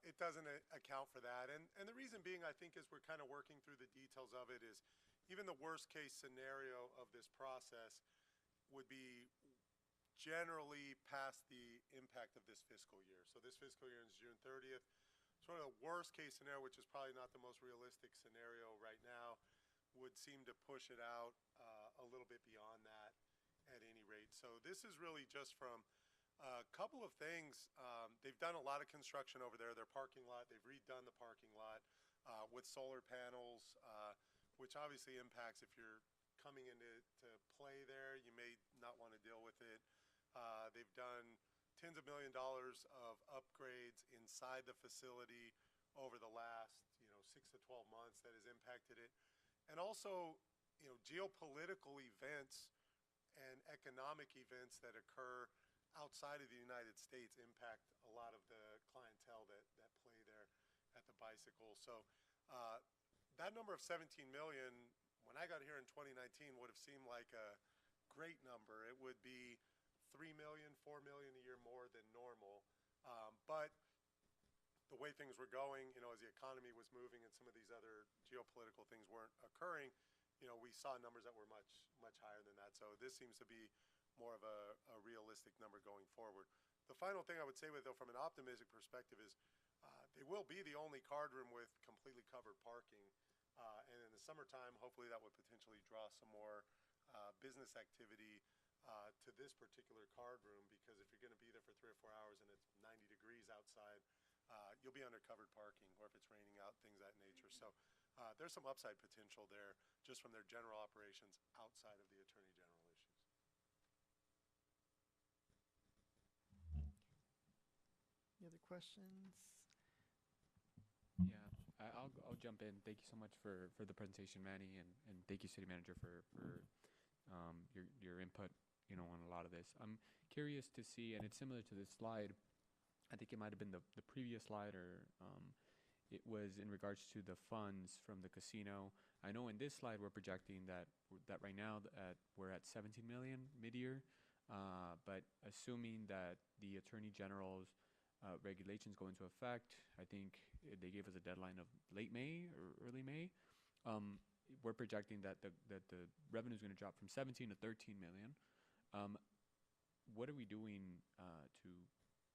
S6: It doesn't account for that. And the reason being, I think, as we're kind of working through the details of it, is even the worst case scenario of this process would be generally past the impact of this fiscal year. So this fiscal year is June 30th. Sort of the worst case scenario, which is probably not the most realistic scenario right now, would seem to push it out a little bit beyond that at any rate. So this is really just from a couple of things. They've done a lot of construction over there. Their parking lot, they've redone the parking lot with solar panels, which obviously impacts if you're coming into play there. You may not want to deal with it. They've done tens of $millions of upgrades inside the facility over the last 6 to 12 months that has impacted it. And also, geopolitical events and economic events that occur outside of the United States impact a lot of the clientele that play there at the bicycle. So that number of 17 million, when I got here in 2019, would have seemed like a great number. It would be 3 million, 4 million a year more than normal. But the way things were going, as the economy was moving and some of these other geopolitical things weren't occurring, we saw numbers that were much, much higher than that. So this seems to be more of a realistic number going forward. The final thing I would say, though, from an optimistic perspective is they will be the only card room with completely covered parking. And in the summertime, hopefully that would potentially draw some more business activity to this particular card room, because if you're going to be there for 3 or 4 hours and it's 90 degrees outside, you'll be under covered parking, or if it's raining out, things of that nature. So there's some upside potential there just from their general operations outside of the Attorney General issues.
S2: Any other questions?
S4: Yeah, I'll jump in. Thank you so much for the presentation, Manny, and thank you, City Manager, for your input, on a lot of this. I'm curious to see, and it's similar to this slide. I think it might have been the previous slide, or it was in regards to the funds from the casino. I know in this slide we're projecting that right now we're at 17 million mid-year, but assuming that the Attorney General's regulations go into effect, I think they gave us a deadline of late May or early May. We're projecting that the revenue is going to drop from 17 to 13 million. What are we doing to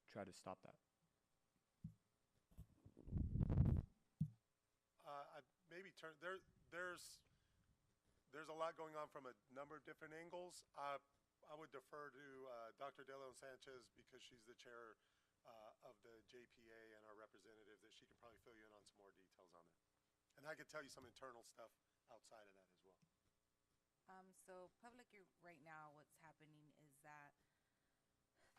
S4: try to stop that?
S6: There's a lot going on from a number of different angles. I would defer to Dr. De Leon Sanchez, because she's the chair of the JPA and our representative, that she can probably fill you in on some more details on that. And I could tell you some internal stuff outside of that as well.
S5: So public right now, what's happening is that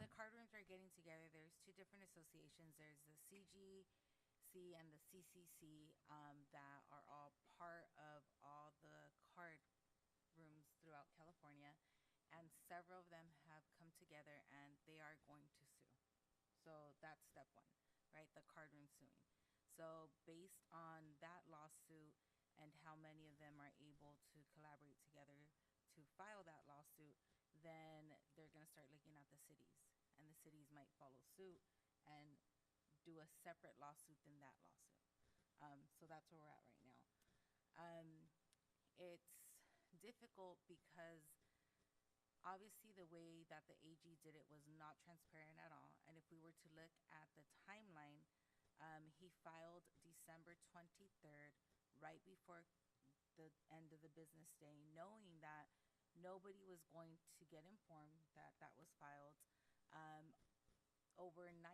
S5: the card rooms are getting together. There's 2 different associations. There's the CGC and the CCC that are all part of all the card rooms throughout California. And several of them have come together and they are going to sue. So that's step 1, right? The card room suing. So based on that lawsuit and how many of them are able to collaborate together to file that lawsuit, then they're going to start looking at the cities. And the cities might follow suit and do a separate lawsuit than that lawsuit. So that's where we're at right now. It's difficult because obviously the way that the AG did it was not transparent at all. And if we were to look at the timeline, he filed December 23rd, right before the end of the business day, knowing that nobody was going to get informed that that was filed. Over 900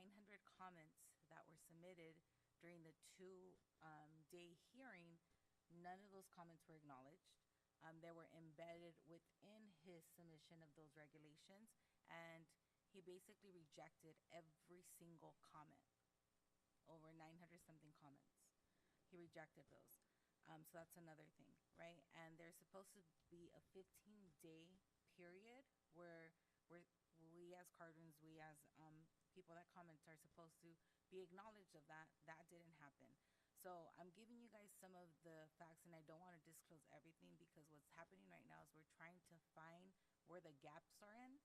S5: comments that were submitted during the 2-day hearing, none of those comments were acknowledged. They were embedded within his submission of those regulations, and he basically rejected every single comment, over 900-something comments. He rejected those. So that's another thing, right? And there's supposed to be a 15-day period where we as card rooms, we as people that comment are supposed to be acknowledged of that. That didn't happen. So I'm giving you guys some of the facts, and I don't want to disclose everything, because what's happening right now is we're trying to find where the gaps are in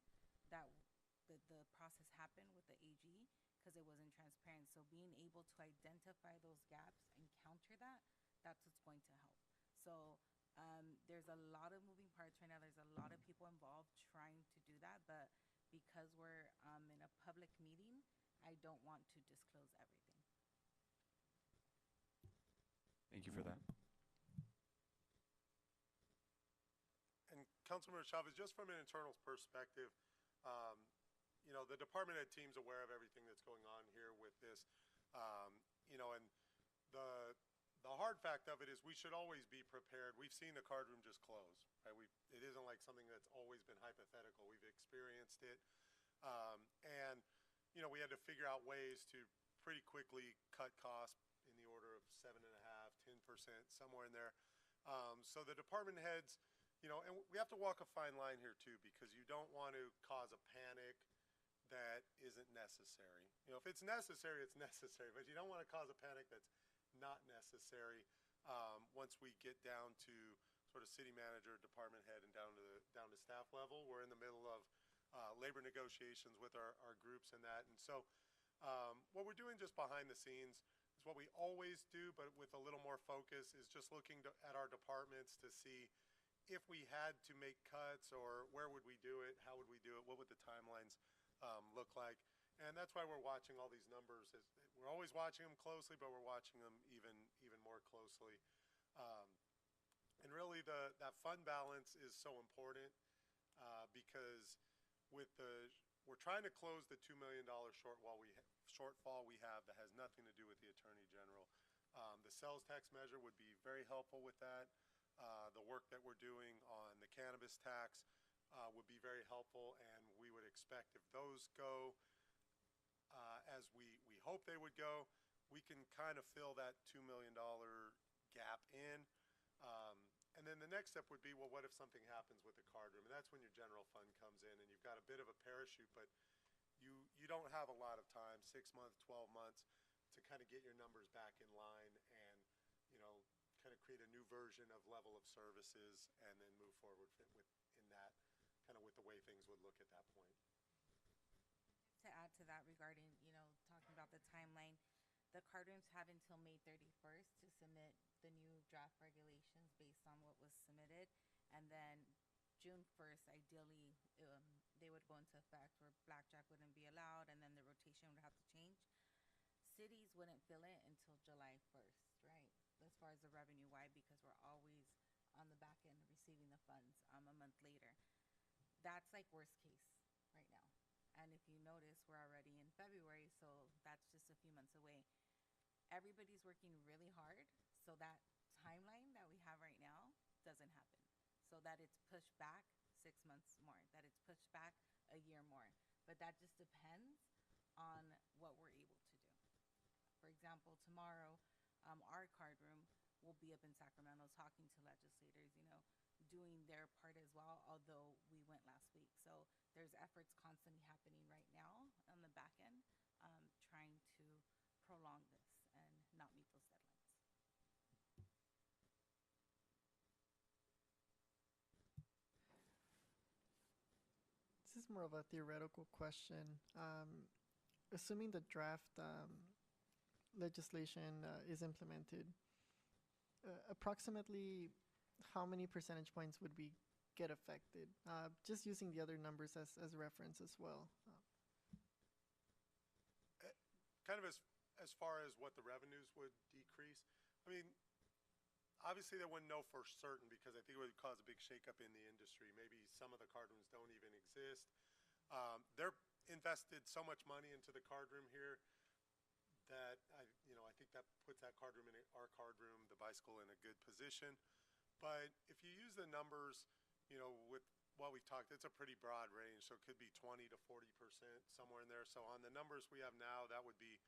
S5: that the process happened with the AG, because it wasn't transparent. So being able to identify those gaps and counter that, that's what's going to help. So there's a lot of moving parts right now. There's a lot of people involved trying to do that, but because we're in a public meeting, I don't want to disclose everything.
S4: Thank you for that.
S6: And Councilmember Chavez, just from an internal perspective, the department head team's aware of everything that's going on here with this, and the hard fact of it is we should always be prepared. We've seen the card room just close, right? It isn't like something that's always been hypothetical. We've experienced it, and we had to figure out ways to pretty quickly cut costs in the order of 7.5%, 10%, somewhere in there. So the department heads, you know, and we have to walk a fine line here too, because you don't want to cause a panic that isn't necessary. You know, if it's necessary, it's necessary, but you don't want to cause a panic that's not necessary. Once we get down to sort of city manager, department head, and down to staff level, we're in the middle of labor negotiations with our groups and that. And so what we're doing just behind the scenes is what we always do, but with a little more focus, is just looking at our departments to see if we had to make cuts, or where would we do it, how would we do it, what would the timelines look like. And that's why we're watching all these numbers. We're always watching them closely, but we're watching them even more closely. And really that fund balance is so important because we're trying to close the $2 million shortfall we have that has nothing to do with the Attorney General. The sales tax measure would be very helpful with that. The work that we're doing on the cannabis tax would be very helpful, and we would expect if those go as we hope they would go, we can kind of fill that $2 million gap in. And then the next step would be, well, what if something happens with the card room? And that's when your general fund comes in, and you've got a bit of a parachute, but you don't have a lot of time, 6 months, 12 months, to kind of get your numbers back in line and, you know, kind of create a new version of level of services and then move forward in that, kind of with the way things would look at that point.
S5: To add to that regarding, you know, talking about the timeline, the card rooms have until May 31st to submit the new draft regulations based on what was submitted. And then June 1st, ideally, they would go into effect where blackjack wouldn't be allowed, and then the rotation would have to change. Cities wouldn't fill it until July 1st, right? As far as the revenue, why? Because we're always on the back end receiving the funds a month later. That's like worst case right now. And if you notice, we're already in February, so that's just a few months away. Everybody's working really hard so that timeline that we have right now doesn't happen. So that it's pushed back 6 months more, that it's pushed back a year more. But that just depends on what we're able to do. For example, tomorrow, our card room will be up in Sacramento talking to legislators, you know, doing their part as well, although we went last week. So there's efforts constantly happening right now on the back end, trying to prolong this and not meet those deadlines.
S2: This is more of a theoretical question. Assuming the draft legislation is implemented, approximately how many percentage points would we get affected? Just using the other numbers as reference as well.
S6: Kind of as far as what the revenues would decrease, I mean, obviously they wouldn't know for certain, because I think it would cause a big shakeup in the industry. Maybe some of the card rooms don't even exist. They're invested so much money into the card room here that I think that puts that card room, our card room, the bicycle, in a good position. But if you use the numbers, you know, with what we've talked, it's a pretty broad range, so it could be 20 to 40%, somewhere in there. So on the numbers we have now, that would be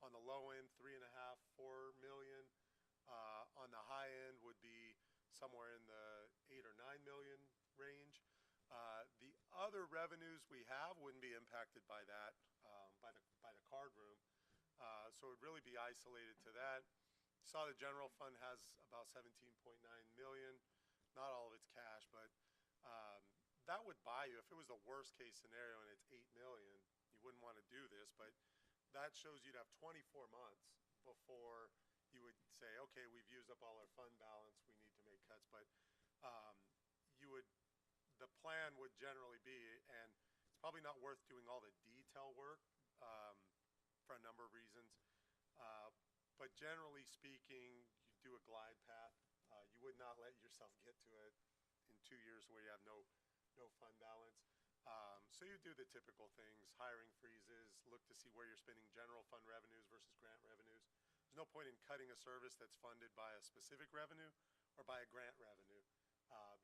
S6: on the low end 3.5, 4 million. On the high end would be somewhere in the 8 or 9 million range. The other revenues we have wouldn't be impacted by that, by the card room. So it would really be isolated to that. Saw the general fund has about 17.9 million. Not all of it's cash, but that would buy you, if it was the worst case scenario and it's 8 million, you wouldn't want to do this, but that shows you'd have 24 months before you would say, okay, we've used up all our fund balance, we need to make cuts. But the plan would generally be, and it's probably not worth doing all the detail work for a number of reasons, but generally speaking, you do a glide path. You would not let yourself get to it in 2 years where you have no fund balance. So you do the typical things, hiring freezes, look to see where you're spending general fund revenues versus grant revenues. There's no point in cutting a service that's funded by a specific revenue or by a grant revenue,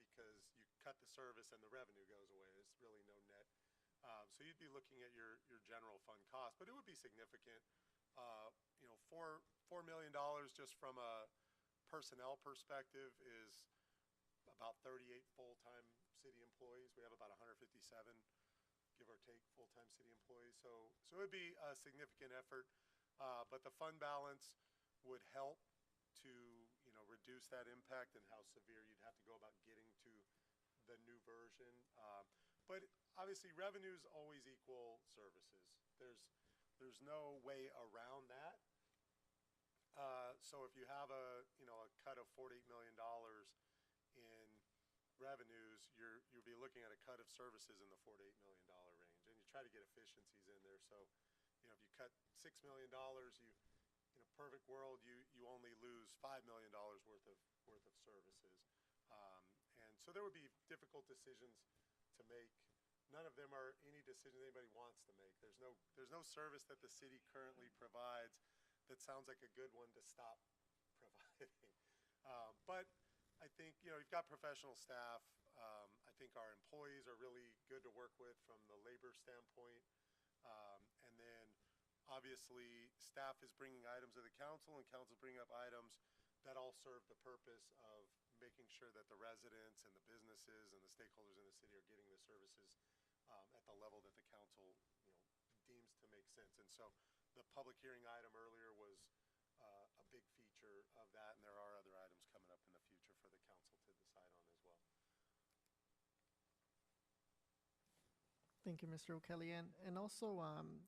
S6: because you cut the service and the revenue goes away. There's really no net. So you'd be looking at your general fund cost, but it would be significant. For $4 million just from a personnel perspective is about 38 full-time city employees. We have about 157, give or take, full-time city employees. So it would be a significant effort, but the fund balance would help to, reduce that impact and how severe you'd have to go about getting to the new version. But obviously, revenues always equal services. There's no way around that. So if you have a cut of $48 million in revenues, you'll be looking at a cut of services in the $48 million range, and you try to get efficiencies in there. So, if you cut $6 million, in a perfect world, you only lose $5 million worth of services. And so there would be difficult decisions to make. None of them are any decision anybody wants to make. There's no service that the city currently provides that sounds like a good one to stop providing. But I think, you've got professional staff. I think our employees are really good to work with from the labor standpoint. And then obviously staff is bringing items to the council, and council bringing up items that all serve the purpose of making sure that the residents and the businesses and the stakeholders in the city are getting the services at the level that the council deems to make sense. And so the public hearing item earlier was a big feature of that, and there are other items coming up in the future for the council to decide on as well.
S2: Thank you, Mr. O'Kelly. And also,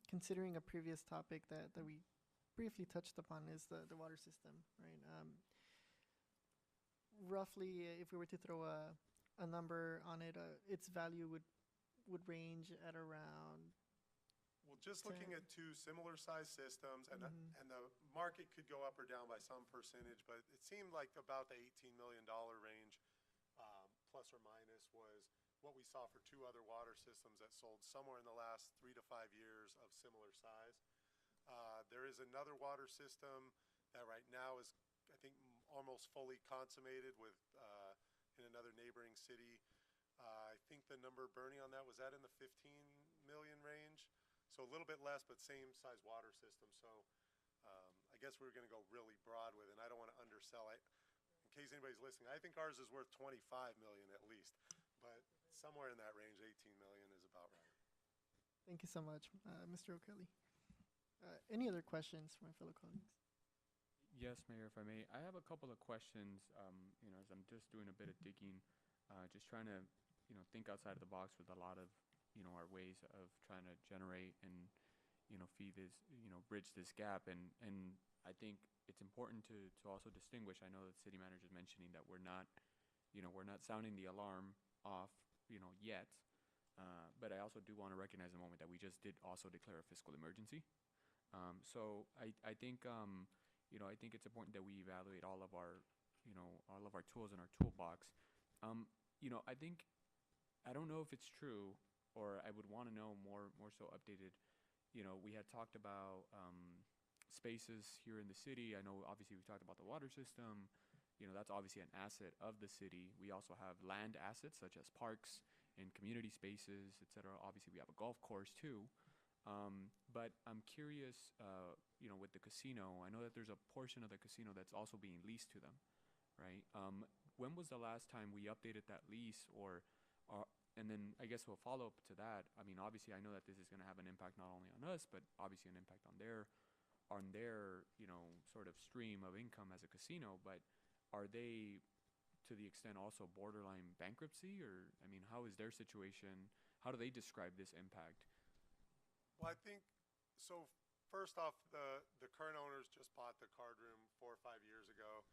S2: considering a previous topic that we briefly touched upon is the water system, right? Roughly, if we were to throw a number on it, its value would range at around.
S6: Well, just looking at two similar size systems, and the market could go up or down by some percentage, but it seemed like about the $18 million range, plus or minus, was what we saw for two other water systems that sold somewhere in the last 3 to 5 years of similar size. There is another water system that right now is, I think, almost fully consummated with in another neighboring city. I think the number, Bernie, on that, was that in the 15 million range? So a little bit less, but same size water system. So I guess we were going to go really broad with it, and I don't want to undersell it. In case anybody's listening, I think ours is worth 25 million at least, but somewhere in that range, 18 million is about right.
S2: Thank you so much, Mr. O'Kelly. Any other questions from my fellow colleagues?
S4: Yes, Mayor, if I may. I have a couple of questions, as I'm just doing a bit of digging, just trying to, think outside of the box with a lot of, our ways of trying to generate and, feed this, bridge this gap. And I think it's important to also distinguish. I know that city manager is mentioning that we're not sounding the alarm off, yet. But I also do want to recognize the moment that we just did also declare a fiscal emergency. So I think, I think it's important that we evaluate all of our tools in our toolbox. I think, I don't know if it's true, or I would want to know more so updated. We had talked about spaces here in the city. I know obviously we talked about the water system. That's obviously an asset of the city. We also have land assets such as parks and community spaces, et cetera. Obviously we have a golf course too. But I'm curious, with the casino, I know that there's a portion of the casino that's also being leased to them, right? When was the last time we updated that lease, and then I guess we'll follow up to that. I mean, obviously I know that this is going to have an impact not only on us, but obviously an impact on their, sort of stream of income as a casino. But are they, to the extent, also borderline bankruptcy, or, I mean, how is their situation? How do they describe this impact?
S6: Well, I think, so first off, the current owners just bought the card room 4 or 5 years ago.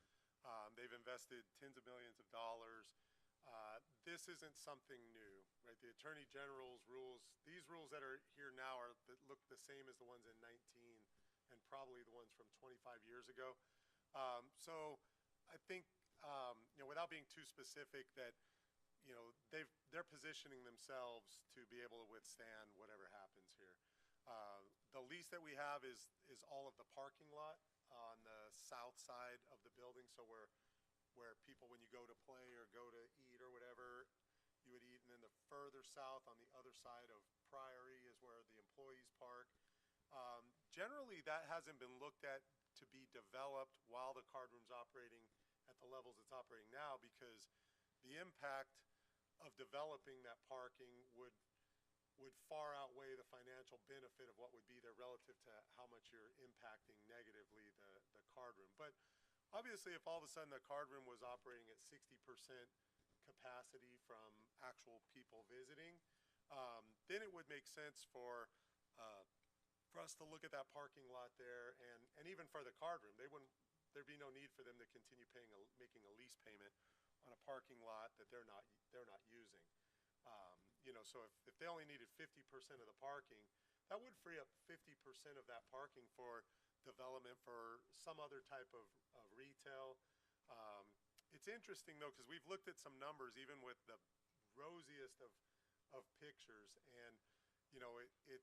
S6: They've invested tens of millions of dollars. This isn't something new, right? The Attorney General's rules, these rules that are here now that look the same as the ones in 19 and probably the ones from 25 years ago. So I think, without being too specific, that they're positioning themselves to be able to withstand whatever happens here. The lease that we have is all of the parking lot on the south side of the building. So where people, when you go to play or go to eat or whatever, you would eat. And then the further south on the other side of Priory is where the employees park. generally, that hasn't been looked at to be developed while the card room's operating at the levels it's operating now, because the impact of developing that parking would far outweigh the financial benefit of what would be there relative to how much you're impacting negatively the card room. But obviously, if all of a sudden the card room was operating at 60% capacity from actual people visiting, then it would make sense for us to look at that parking lot there, and even for the card room. There'd be no need for them to continue making a lease payment on a parking lot that they're not using. So if they only needed 50% of the parking, that would free up 50% of that parking for development for some other type of retail. It's interesting though, because we've looked at some numbers even with the rosiest of pictures, and it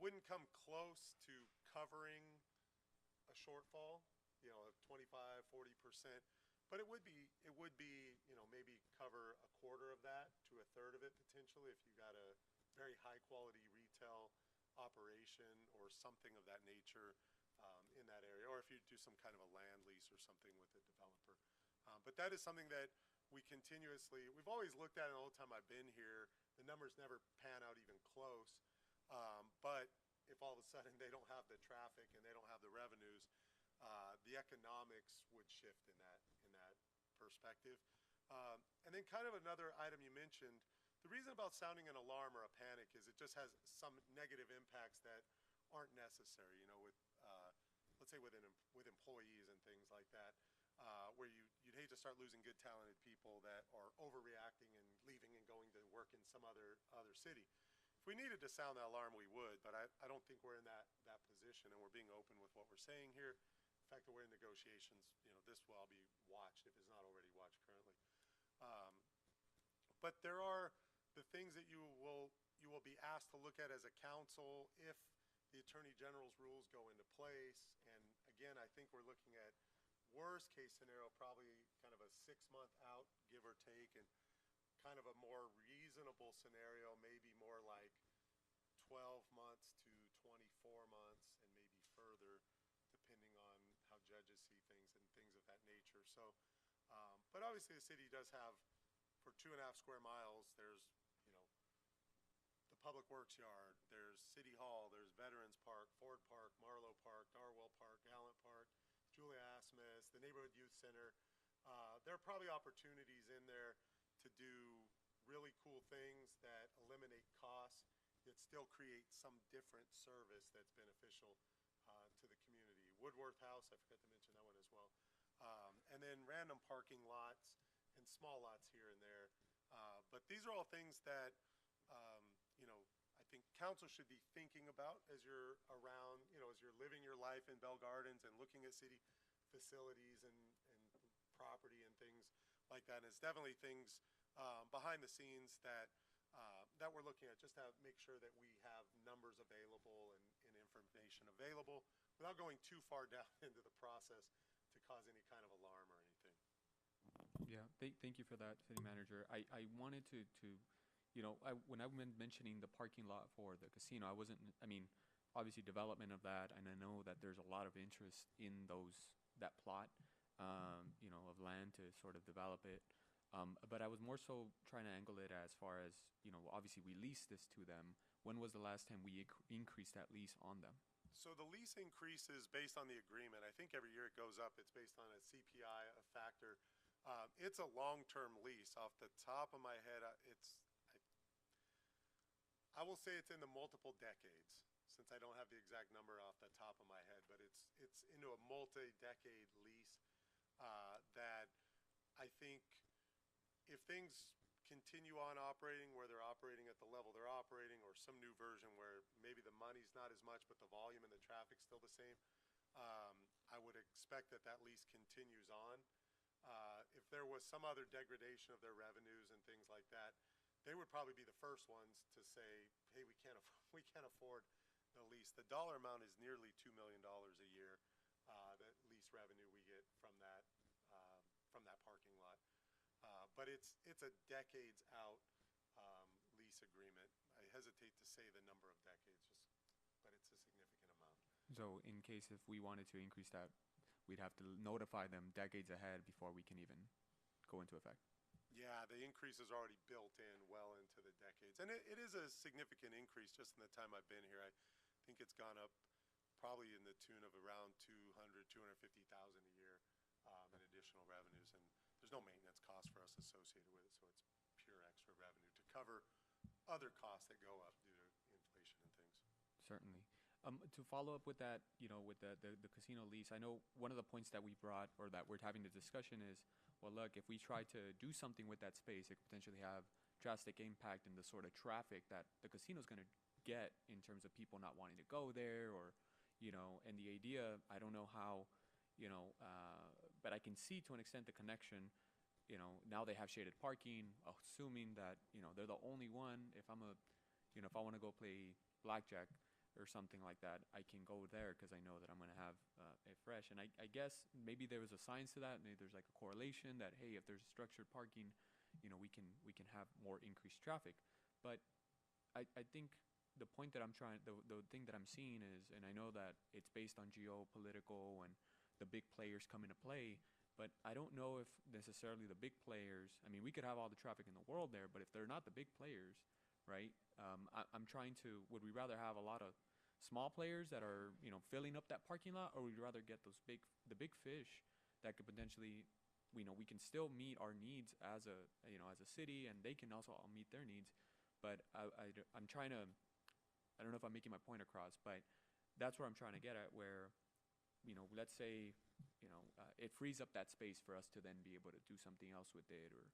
S6: wouldn't come close to covering a shortfall, of 25, 40%. But it would be, maybe cover a quarter of that to a third of it potentially if you got a very high quality retail operation or something of that nature in that area, or if you do some kind of a land lease or something with the developer. But that is something that we've always looked at it all the time I've been here. The numbers never pan out even close. But if all of a sudden they don't have the traffic and they don't have the revenues, the economics would shift in that perspective. And then kind of another item you mentioned, the reason about sounding an alarm or a panic is it just has some negative impacts that aren't necessary, with, let's say with employees and things like that, where you'd hate to start losing good talented people that are overreacting and leaving and going to work in some other city. If we needed to sound that alarm, we would, but I don't think we're in that position, and we're being open with what we're saying here. The fact that we're in negotiations, this will all be watched if it's not already watched currently. But there are the things that you will be asked to look at as a council if the Attorney General's rules go into place. And again, I think we're looking at worst case scenario, probably kind of a 6-month out, give or take, and kind of a more reasonable scenario, maybe more like 12 months to 24 months and maybe further, depending on how judges see things and things of that nature. So, but obviously the city does have, for 2.5 square miles, there's, the Public Works Yard, there's City Hall, there's Veterans Park, Ford Park, Marlowe Park, Darwell Park, Gallant Park, Julia Asmus, the Neighborhood Youth Center. There are probably opportunities in there to do really cool things that eliminate costs, yet still create some different service that's beneficial to the community. Woodworth House, I forgot to mention that one as well. And then random parking lots and small lots here and there. But these are all things that, I think council should be thinking about as you're around, as you're living your life in Bell Gardens and looking at city facilities and property and things like that. And it's definitely things behind the scenes that we're looking at, just to make sure that we have numbers available and information available without going too far down into the process to cause any kind of alarm or anything.
S4: Yeah, thank you for that, City Manager. I wanted to when I've been mentioning the parking lot for the casino, obviously development of that, and I know that there's a lot of interest in that plot, of land to sort of develop it. But I was more so trying to angle it as far as, obviously we leased this to them. When was the last time we increased that lease on them?
S6: So the lease increase is based on the agreement. I think every year it goes up. It's based on a CPI, a factor. It's a long-term lease. Off the top of my head, I will say it's in the multiple decades, since I don't have the exact number off the top of my head, but it's into a multi-decade lease that I think if things continue on operating where they're operating at the level they're operating, or some new version where maybe the money's not as much but the volume and the traffic's still the same, I would expect that lease continues on. If there was some other degradation of their revenues and things like that, they would probably be the first ones to say, hey, we can't afford the lease. The dollar amount is nearly $2 million a year, that lease revenue we get from that parking lot. But it's a decades out lease agreement. I hesitate to say the number of decades, but it's a significant amount.
S4: So in case if we wanted to increase that, we'd have to notify them decades ahead before we can even go into effect.
S6: Yeah, the increase is already built in well into the decades. And it is a significant increase just in the time I've been here. I think it's gone up probably in the tune of around 250,000 a year in additional revenues. And there's no maintenance cost for us associated with it, so it's pure extra revenue to cover other costs that go up due to inflation and things.
S4: Certainly. To follow up with that, with the casino lease, I know one of the points that we brought or that we're having the discussion is, well, look, if we try to do something with that space, it could potentially have drastic impact in the sort of traffic that the casino is going to get in terms of people not wanting to go there or, and the idea, I don't know how, but I can see to an extent the connection. Now they have shaded parking, assuming that, they're the only one. If I want to go play blackjack or something like that, I can go there because I know that I'm going to have it fresh. And I guess maybe there was a science to that. Maybe there's like a correlation that, hey, if there's structured parking, we can have more increased traffic. But I think the point that I'm trying, the thing that I'm seeing is, and I know that it's based on geopolitical and the big players come into play, but I don't know if necessarily the big players, I mean, we could have all the traffic in the world there, but if they're not the big players, right? I'm trying to, would we rather have a lot of small players that are, filling up that parking lot, or would we rather get the big fish that could potentially, we can still meet our needs as a city, and they can also all meet their needs. But I'm trying to, I don't know if I'm making my point across, but that's where I'm trying to get at, where, let's say, it frees up that space for us to then be able to do something else with it, or,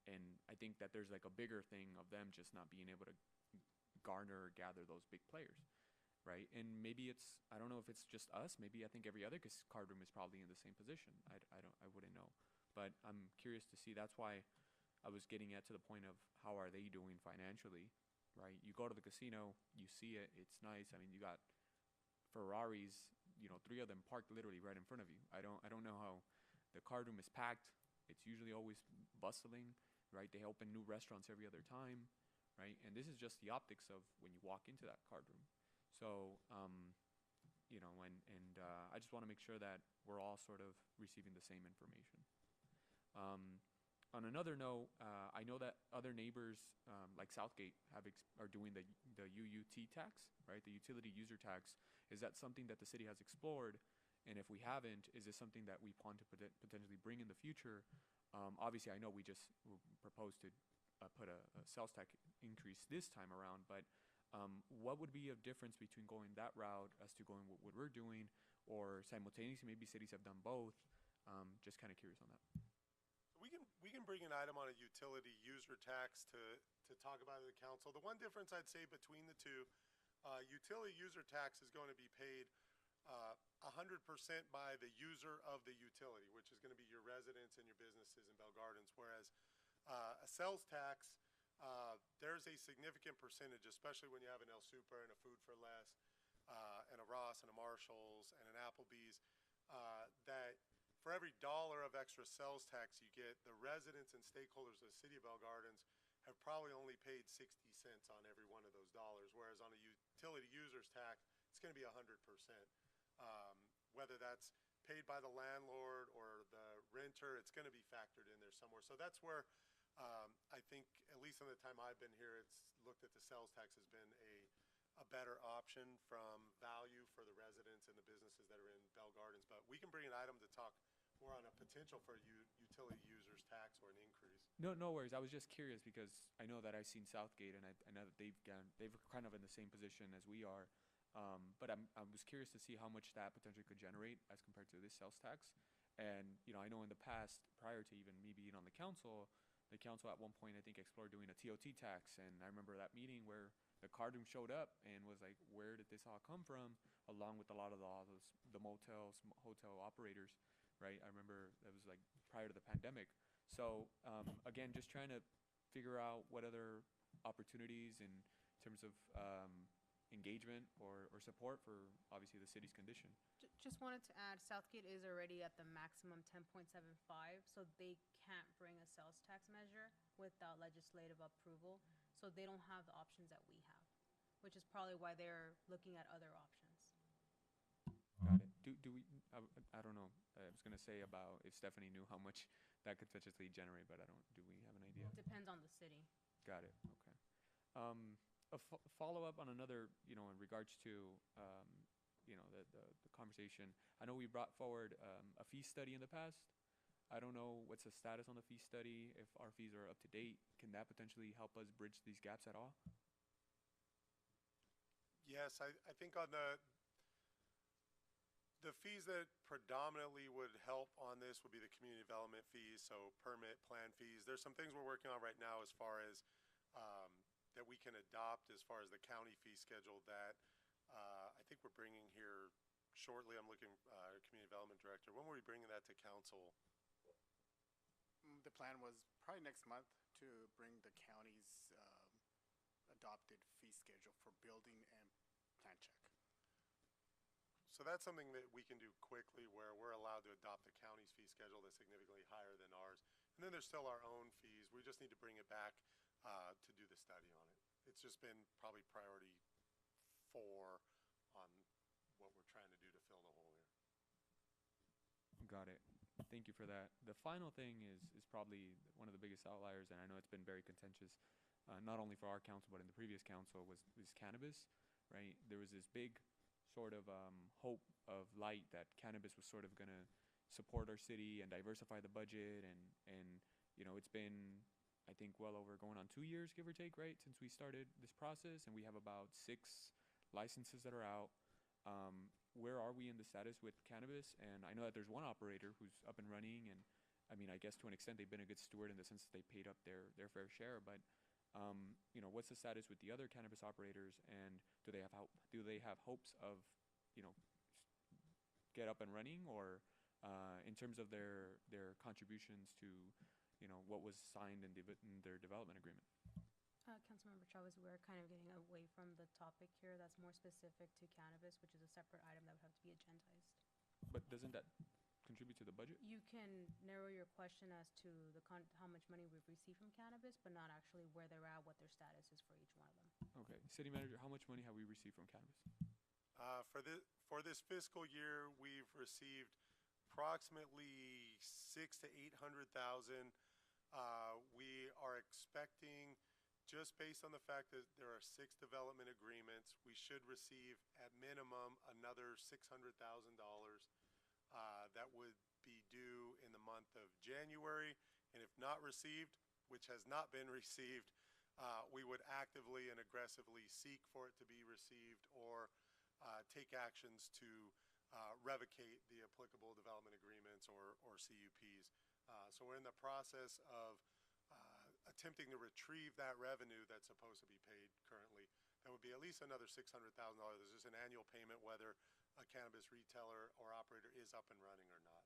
S4: and I think that there's like a bigger thing of them just not being able to garner or gather those big players, right? And maybe it's, I don't know if it's just us, maybe I think every other card room is probably in the same position. I wouldn't know, but I'm curious to see. That's why I was getting at to the point of how are they doing financially, right? You go to the casino, you see it, it's nice. I mean, you got Ferraris, 3 of them parked literally right in front of you. I don't know how the card room is packed. It's usually always bustling, right? They open new restaurants every other time, right? And this is just the optics of when you walk into that card room. So, I just want to make sure that we're all sort of receiving the same information. On another note, I know that other neighbors, like Southgate, are doing the UUT tax, right? The utility user tax. Is that something that the city has explored? And if we haven't, is this something that we want to potentially bring in the future? Obviously, I know we just proposed to put a sales tax increase this time around, but what would be a difference between going that route as to going what we're doing, or simultaneously maybe cities have done both? Just kind of curious on that.
S6: We can bring an item on a utility user tax to talk about at the council. The one difference I'd say between the two, utility user tax is going to be paid 100% by the user of the utility, which is going to be your residents and your businesses in Bell Gardens, whereas a sales tax, there's a significant percentage, especially when you have an El Super and a Food for Less, and a Ross and a Marshalls and an Applebee's, that for every dollar of extra sales tax you get, the residents and stakeholders of the city of Bell Gardens have probably only paid 60 cents on every one of those dollars, whereas on a utility user's tax, it's going to be 100%. Whether that's paid by the landlord or the renter, it's going to be factored in there somewhere. So that's where I think, at least in the time I've been here, it's looked at the sales tax has been a better option from value for the residents and the businesses that are in Bell Gardens. But we can bring an item to talk more on a potential for utility users tax or an increase.
S4: No worries. I was just curious because I know that I've seen Southgate, and I know that they've kind of in the same position as we are. But I was curious to see how much that potentially could generate as compared to this sales tax. And, I know in the past, prior to even me being on the council at one point, I think, explored doing a TOT tax. And I remember that meeting where the card room showed up and was like, where did this all come from? Along with a lot of the motels, hotel operators, right? I remember that was like prior to the pandemic. So, again, just trying to figure out what other opportunities in terms of engagement or support for obviously the city's condition.
S13: Just wanted to add, Southgate is already at the maximum 10.75, so they can't bring a sales tax measure without legislative approval. So they don't have the options that we have. which is probably why they're looking at other options.
S4: Got it. Do we, I don't know, I was gonna say about if Stephanie knew how much that could potentially generate, but do we have an idea?
S13: Depends on the city.
S4: Got it, okay. A follow-up on another, in regards to, the conversation. I know we brought forward a fee study in the past. I don't know what's the status on the fee study, if our fees are up to date. Can that potentially help us bridge these gaps at all?
S6: Yes, I think on the fees that predominantly would help on this would be the community development fees, so permit, plan fees. There's some things we're working on right now as far as that we can adopt as far as the county fee schedule that I think we're bringing here shortly. I'm looking our community development director. When were we bringing that to council?
S16: The plan was probably next month to bring the county's adopted fee schedule for building and plan check.
S6: So that's something that we can do quickly, where we're allowed to adopt the county's fee schedule that's significantly higher than ours. And then there's still our own fees. We just need to bring it back to do the study on it. It's just been probably priority 4 on what we're trying to do to fill the hole here.
S4: Got it. Thank you for that. The final thing is probably one of the biggest outliers, and I know it's been very contentious, not only for our council, but in the previous council, was cannabis, right? There was this big sort of hope of light that cannabis was sort of going to support our city and diversify the budget, and it's been, I think, well over going on 2 years, give or take, right, since we started this process, and we have about 6 licenses that are out. Where are we in the status with cannabis? And I know that there's one operator who's up and running, and I mean, I guess to an extent they've been a good steward in the sense that they paid up their fair share, but what's the status with the other cannabis operators, and do they have hopes of get up and running, or in terms of their contributions to what was signed in their development agreement?
S13: Councilmember Chavez, we're kind of getting away from the topic here. That's more specific to cannabis, which is a separate item that would have to be agendized.
S4: But doesn't that contribute to the budget?
S13: You can narrow your question as to how much money we've received from cannabis, but not actually where they're at, what their status is for each one of them.
S4: Okay. City Manager, how much money have we received from cannabis?
S6: For this fiscal year, we've received approximately 600,000 to 800,000. We are expecting, just based on the fact that there are 6 development agreements, we should receive at minimum another $600,000 that would be due in the month of January. And if not received, which has not been received, we would actively and aggressively seek for it to be received, or take actions to revocate the applicable development agreements or CUPs. So we're in the process of attempting to retrieve that revenue that's supposed to be paid currently. That would be at least another $600,000. There's just an annual payment whether a cannabis retailer or operator is up and running or not.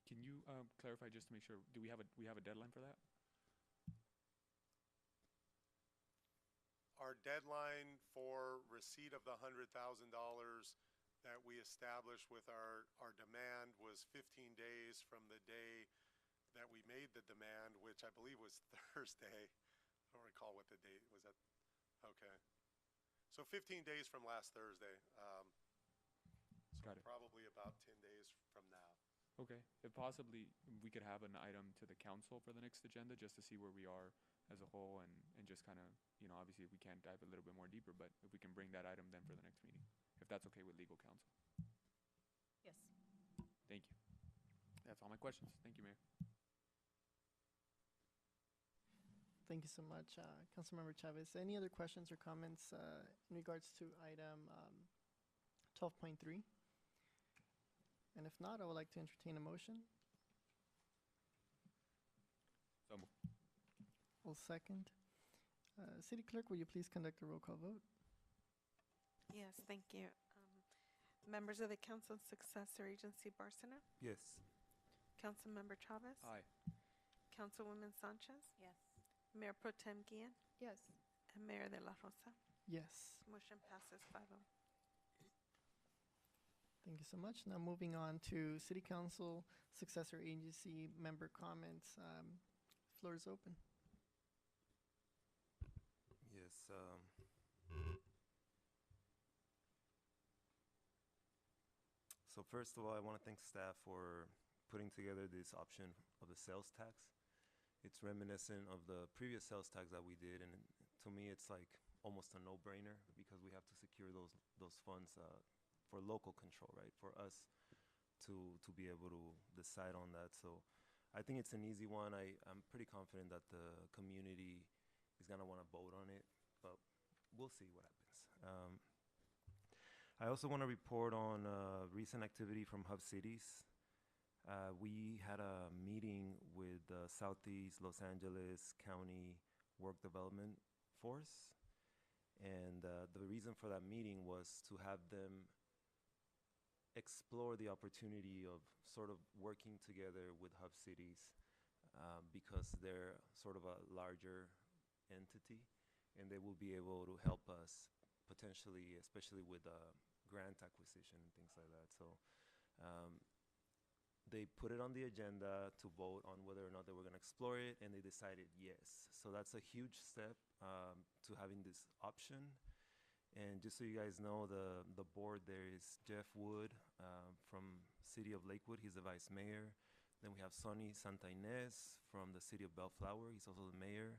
S4: Can you clarify just to make sure, do we have a deadline for that?
S6: Our deadline for receipt of the $100,000 that we established with our demand was 15 days from the day that we made the demand, which I believe was Thursday. I don't recall what the date was. That okay? So 15 days from last Thursday.
S4: Got it.
S6: Probably about 10 days from now.
S4: Okay. If possibly we could have an item to the council for the next agenda, just to see where we are as a whole, and just kind of, obviously we can't dive a little bit more deeper, but if we can bring that item then for the next meeting, if that's okay with legal counsel.
S13: Yes.
S4: Thank you. That's all my questions. Thank you, Mayor.
S2: Thank you so much, Councilmember Chavez. Any other questions or comments in regards to item 12.3? And if not, I would like to entertain a motion.
S4: So moved.
S2: Will second. City Clerk, will you please conduct a roll call vote?
S1: Yes, thank you. Members of the Council Successor Agency, Barcena,
S12: Yes.
S1: Councilmember Chavez,
S4: Aye.
S1: Councilwoman Sanchez,
S5: Yes.
S1: Mayor Pro Tem Guillen,
S7: Yes.
S1: and Mayor de la Rosa.
S2: Yes.
S1: Motion passes 5-0.
S2: Thank you so much. Now moving on to City Council Successor Agency member comments. Floor is open.
S12: Yes. Yes. So first of all, I want to thank staff for putting together this option of the sales tax. It's reminiscent of the previous sales tax that we did, and to me, it's like almost a no-brainer because we have to secure those funds for local control, right? For us to be able to decide on that. So I think it's an easy one. I'm pretty confident that the community is gonna want to vote on it, but we'll see what happens. I also want to report on recent activity from Hub Cities. We had a meeting with the Southeast Los Angeles County Work Development Force, and the reason for that meeting was to have them explore the opportunity of sort of working together with Hub Cities because they're sort of a larger entity, and they will be able to help us potentially, especially with grant acquisition and things like that. So they put it on the agenda to vote on whether or not they were going to explore it, and they decided yes. So that's a huge step to having this option. And just so you guys know, the board there is Jeff Wood from City of Lakewood. He's the vice mayor. Then we have Sonny Santa Ynez from the City of Bellflower. He's also the mayor.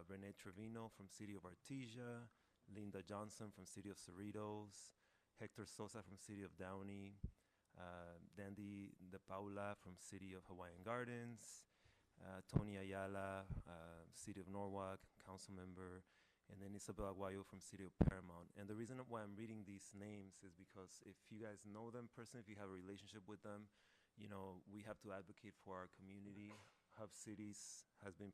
S12: Rene Trevino from City of Artesia. Linda Johnson from City of Cerritos. Hector Sosa from City of Downey. Dandy De Paula from City of Hawaiian Gardens. Tony Ayala, City of Norwalk, council member. And then Isabel Aguayo from City of Paramount. And the reason why I'm reading these names is because if you guys know them personally, if you have a relationship with them, you know, we have to advocate for our community. Hub Cities has been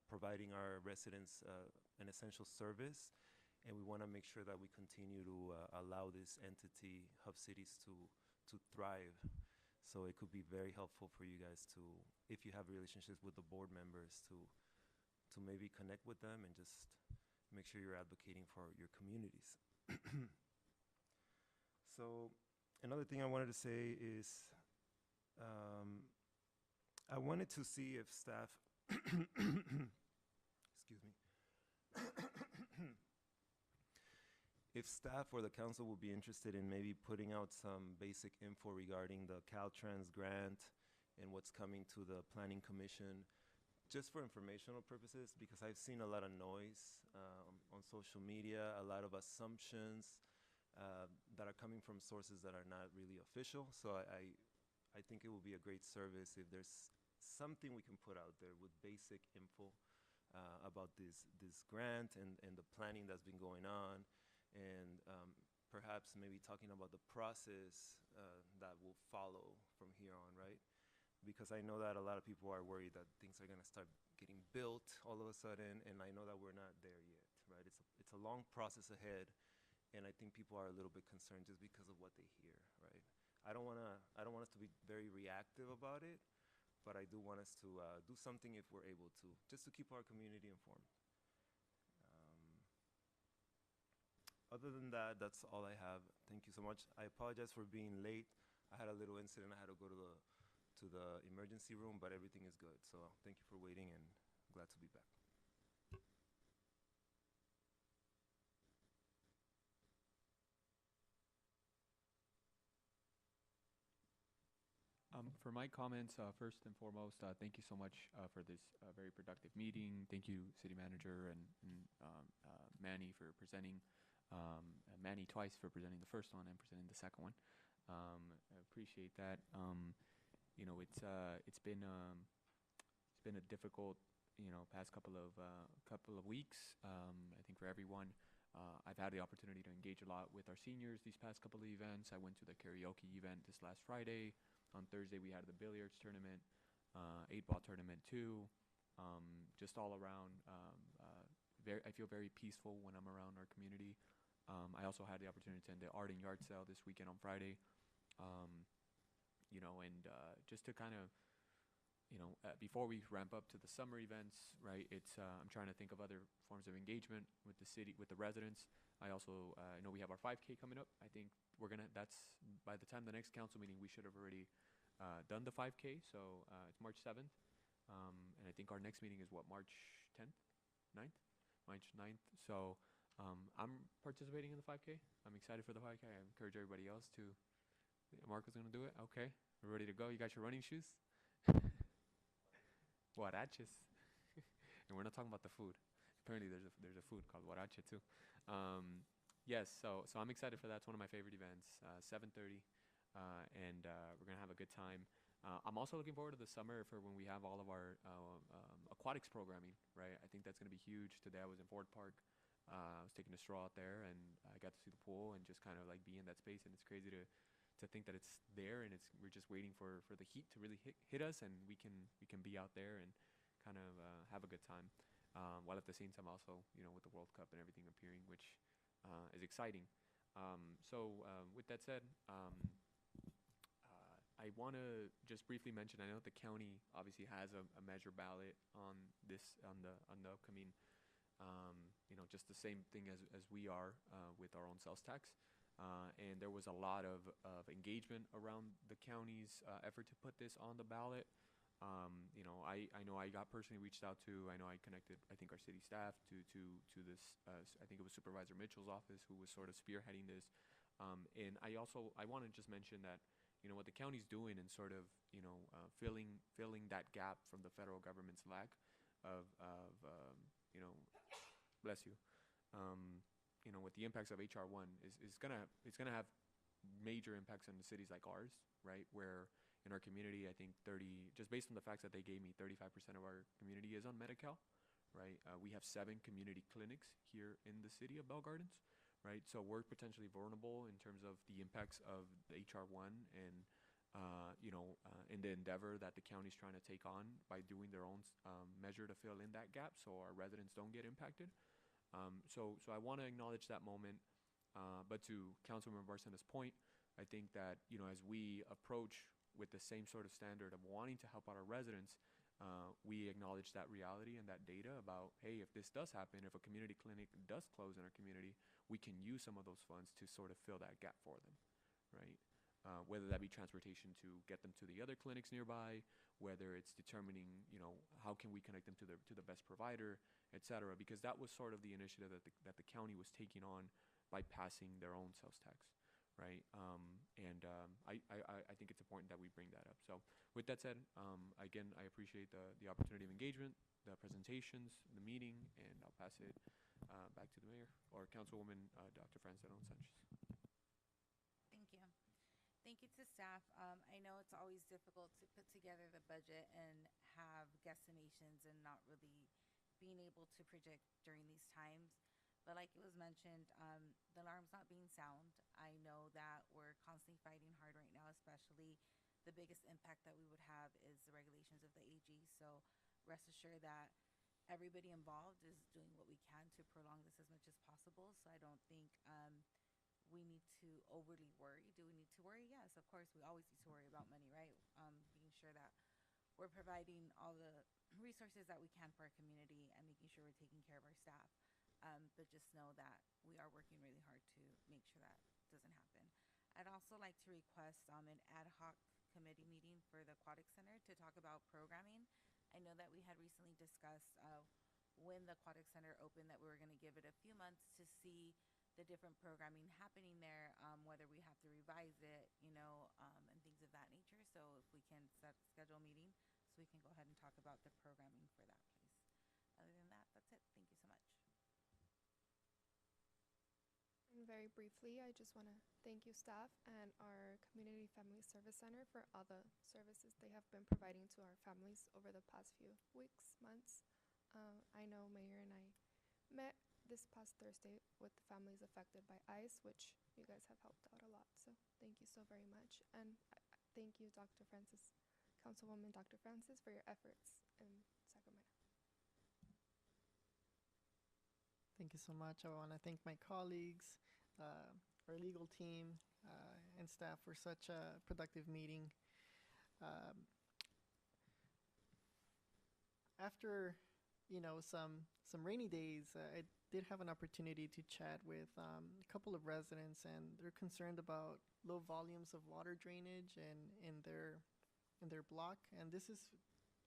S12: providing our residents an essential service, and we want to make sure that we continue to allow this entity, Hub Cities, to thrive. So it could be very helpful for you guys to, if you have relationships with the board members, to maybe connect with them and just make sure you're advocating for your communities. So another thing I wanted to say is I wanted to see if staff, excuse me, if staff or the council would be interested in maybe putting out some basic info regarding the Caltrans grant and what's coming to the Planning Commission, just for informational purposes, because I've seen a lot of noise on social media, a lot of assumptions that are coming from sources that are not really official. So I think it would be a great service if there's something we can put out there with basic info about this grant and the planning that's been going on, and perhaps maybe talking about the process that will follow from here on, right? Because I know that a lot of people are worried that things are going to start getting built all of a sudden, and I know that we're not there yet, right? It's a long process ahead, and I think people are a little bit concerned just because of what they hear, right? I don't want us to be very reactive about it, but I do want us to do something if we're able to, just to keep our community informed. Other than that, that's all I have. Thank you so much. I apologize for being late. I had a little incident. I had to go to the emergency room, but everything is good. So thank you for waiting, and glad to be back.
S4: For my comments, first and foremost, thank you so much for this very productive meeting. Thank you, City Manager and Manny for presenting, Manny twice for presenting the first one and presenting the second one. I appreciate that. You know, it's been a difficult, past couple of weeks. I think for everyone. I've had the opportunity to engage a lot with our seniors these past couple of events. I went to the karaoke event this last Friday. On Thursday, we had the billiards tournament, 8-ball tournament too. Just all around, I feel very peaceful when I'm around our community. I also had the opportunity to attend the art and yard sale this weekend on Friday. Just to kind of, before we ramp up to the summer events, right? I'm trying to think of other forms of engagement with the city, with the residents. I also know we have our 5K coming up. I think that's by the time the next council meeting, we should have already done the 5K. So it's March 7th. And I think our next meeting is what, March 10th, 9th? March 9th. So I'm participating in the 5K. I'm excited for the 5K. I encourage everybody else to. Marco's going to do it? Okay. We're ready to go. You got your running shoes? Huaraches. And we're not talking about the food. Apparently there's a food called huarache too. Yes, so I'm excited for that. It's one of my favorite events, 7:30, and we're going to have a good time. I'm also looking forward to the summer for when we have all of our aquatics programming, right? I think that's going to be huge. Today I was in Ford Park. I was taking a stroll out there, and I got to see the pool and just kind of like be in that space. And it's crazy to think that it's there, and we're just waiting for the heat to really hit us, and we can be out there and kind of have a good time. While at the same time also, with the World Cup and everything appearing, which is exciting. With that said, I want to just briefly mention. I know the county obviously has a measure ballot on the upcoming. Just the same thing as we are with our own sales tax. And there was a lot of engagement around the county's effort to put this on the ballot. I know I got personally reached out to. I know I connected. I think our city staff to this. I think it was Supervisor Mitchell's office who was sort of spearheading this. And I want to just mention that what the county's doing and sort of filling that gap from the federal government's lack of bless you. With the impacts of HR1 is gonna have major impacts on the cities like ours, right? Where in our community, I think just based on the facts that they gave me, 35% of our community is on Medi-Cal, right? We have 7 community clinics here in the city of Bell Gardens, right? So we're potentially vulnerable in terms of the impacts of the HR1 and in the endeavor that the county's trying to take on by doing their own measure to fill in that gap so our residents don't get impacted. So I want to acknowledge that moment. But to Councilmember Barcena's point, I think that, as we approach with the same sort of standard of wanting to help out our residents, we acknowledge that reality and that data about, hey, if this does happen, if a community clinic does close in our community, we can use some of those funds to sort of fill that gap for them, right? Whether that be transportation to get them to the other clinics nearby, whether it's determining, how can we connect them to the best provider, et cetera, because that was sort of the initiative that the county was taking on by passing their own sales tax, right? I think it's important that we bring that up. So with that said, again, I appreciate the opportunity of engagement, the presentations, the meeting, and I'll pass it back to the mayor or Councilwoman Dr. Francine Sanchez.
S5: Thank you. Thank you to staff. I know it's always difficult to put together the budget and have guesstimations and not really being able to predict during these times. But like it was mentioned, the alarm's not being sound. I know that we're constantly fighting hard right now, especially the biggest impact that we would have is the regulations of the AG. So rest assured that everybody involved is doing what we can to prolong this as much as possible. So I don't think we need to overly worry. Do we need to worry? Yes, of course. We always need to worry about money, right? Being sure that we're providing all the resources that we can for our community and making sure we're taking care of our staff. But just know that we are working really hard to make sure that doesn't happen. I'd also like to request an ad hoc committee meeting for the Aquatic Center to talk about programming. I know that we had recently discussed when the Aquatic Center opened that we were going to give it a few months to see the different programming happening there, whether we have to revise it, and things of that nature. So if we can schedule a meeting so we can go ahead and talk about the programming for that place. Other than that, that's it. Thank you so much.
S7: And very briefly, I just want to thank you, staff, and our Community Family Service Center for all the services they have been providing to our families over the past few weeks, months. I know Mayor and I met this past Thursday with the families affected by ice, which you guys have helped out a lot. So thank you so very much. And thank you, Dr. Francis, Councilwoman Dr. Francis, for your efforts in Sacramento.
S2: Thank you so much. I want to thank my colleagues, our legal team, and staff for such a productive meeting. After, some rainy days, I did have an opportunity to chat with a couple of residents, and they're concerned about low volumes of water drainage in their block, and this is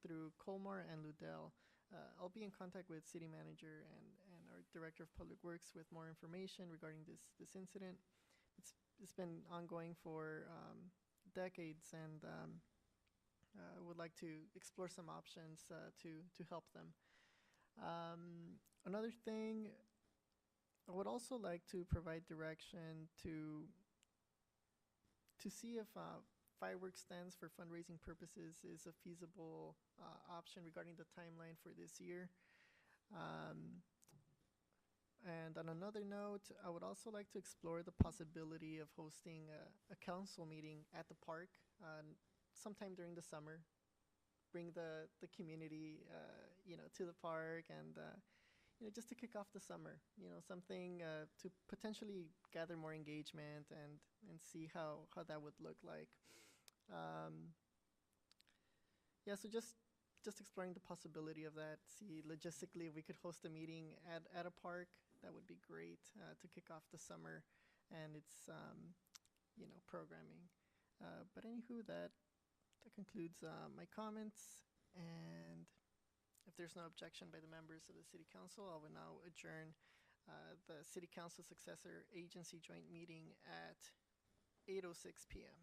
S2: through Colmar and Ludell. I'll be in contact with city manager and our Director of Public Works with more information regarding this incident. It's been ongoing for decades, and would like to explore some options to help them. Another thing, I would also like to provide direction to see if fireworks stands for fundraising purposes is a feasible option regarding the timeline for this year. And on another note, I would also like to explore the possibility of hosting a council meeting at the park sometime during the summer. Bring the community, to the park, and just to kick off the summer. Something to potentially gather more engagement and see how that would look like. Yeah, so just exploring the possibility of that. See logistically if we could host a meeting at a park. That would be great to kick off the summer and its programming. But anywho, that concludes my comments. And if there's no objection by the members of the City Council, I will now adjourn the City Council Successor Agency Joint Meeting at 8:06 p.m.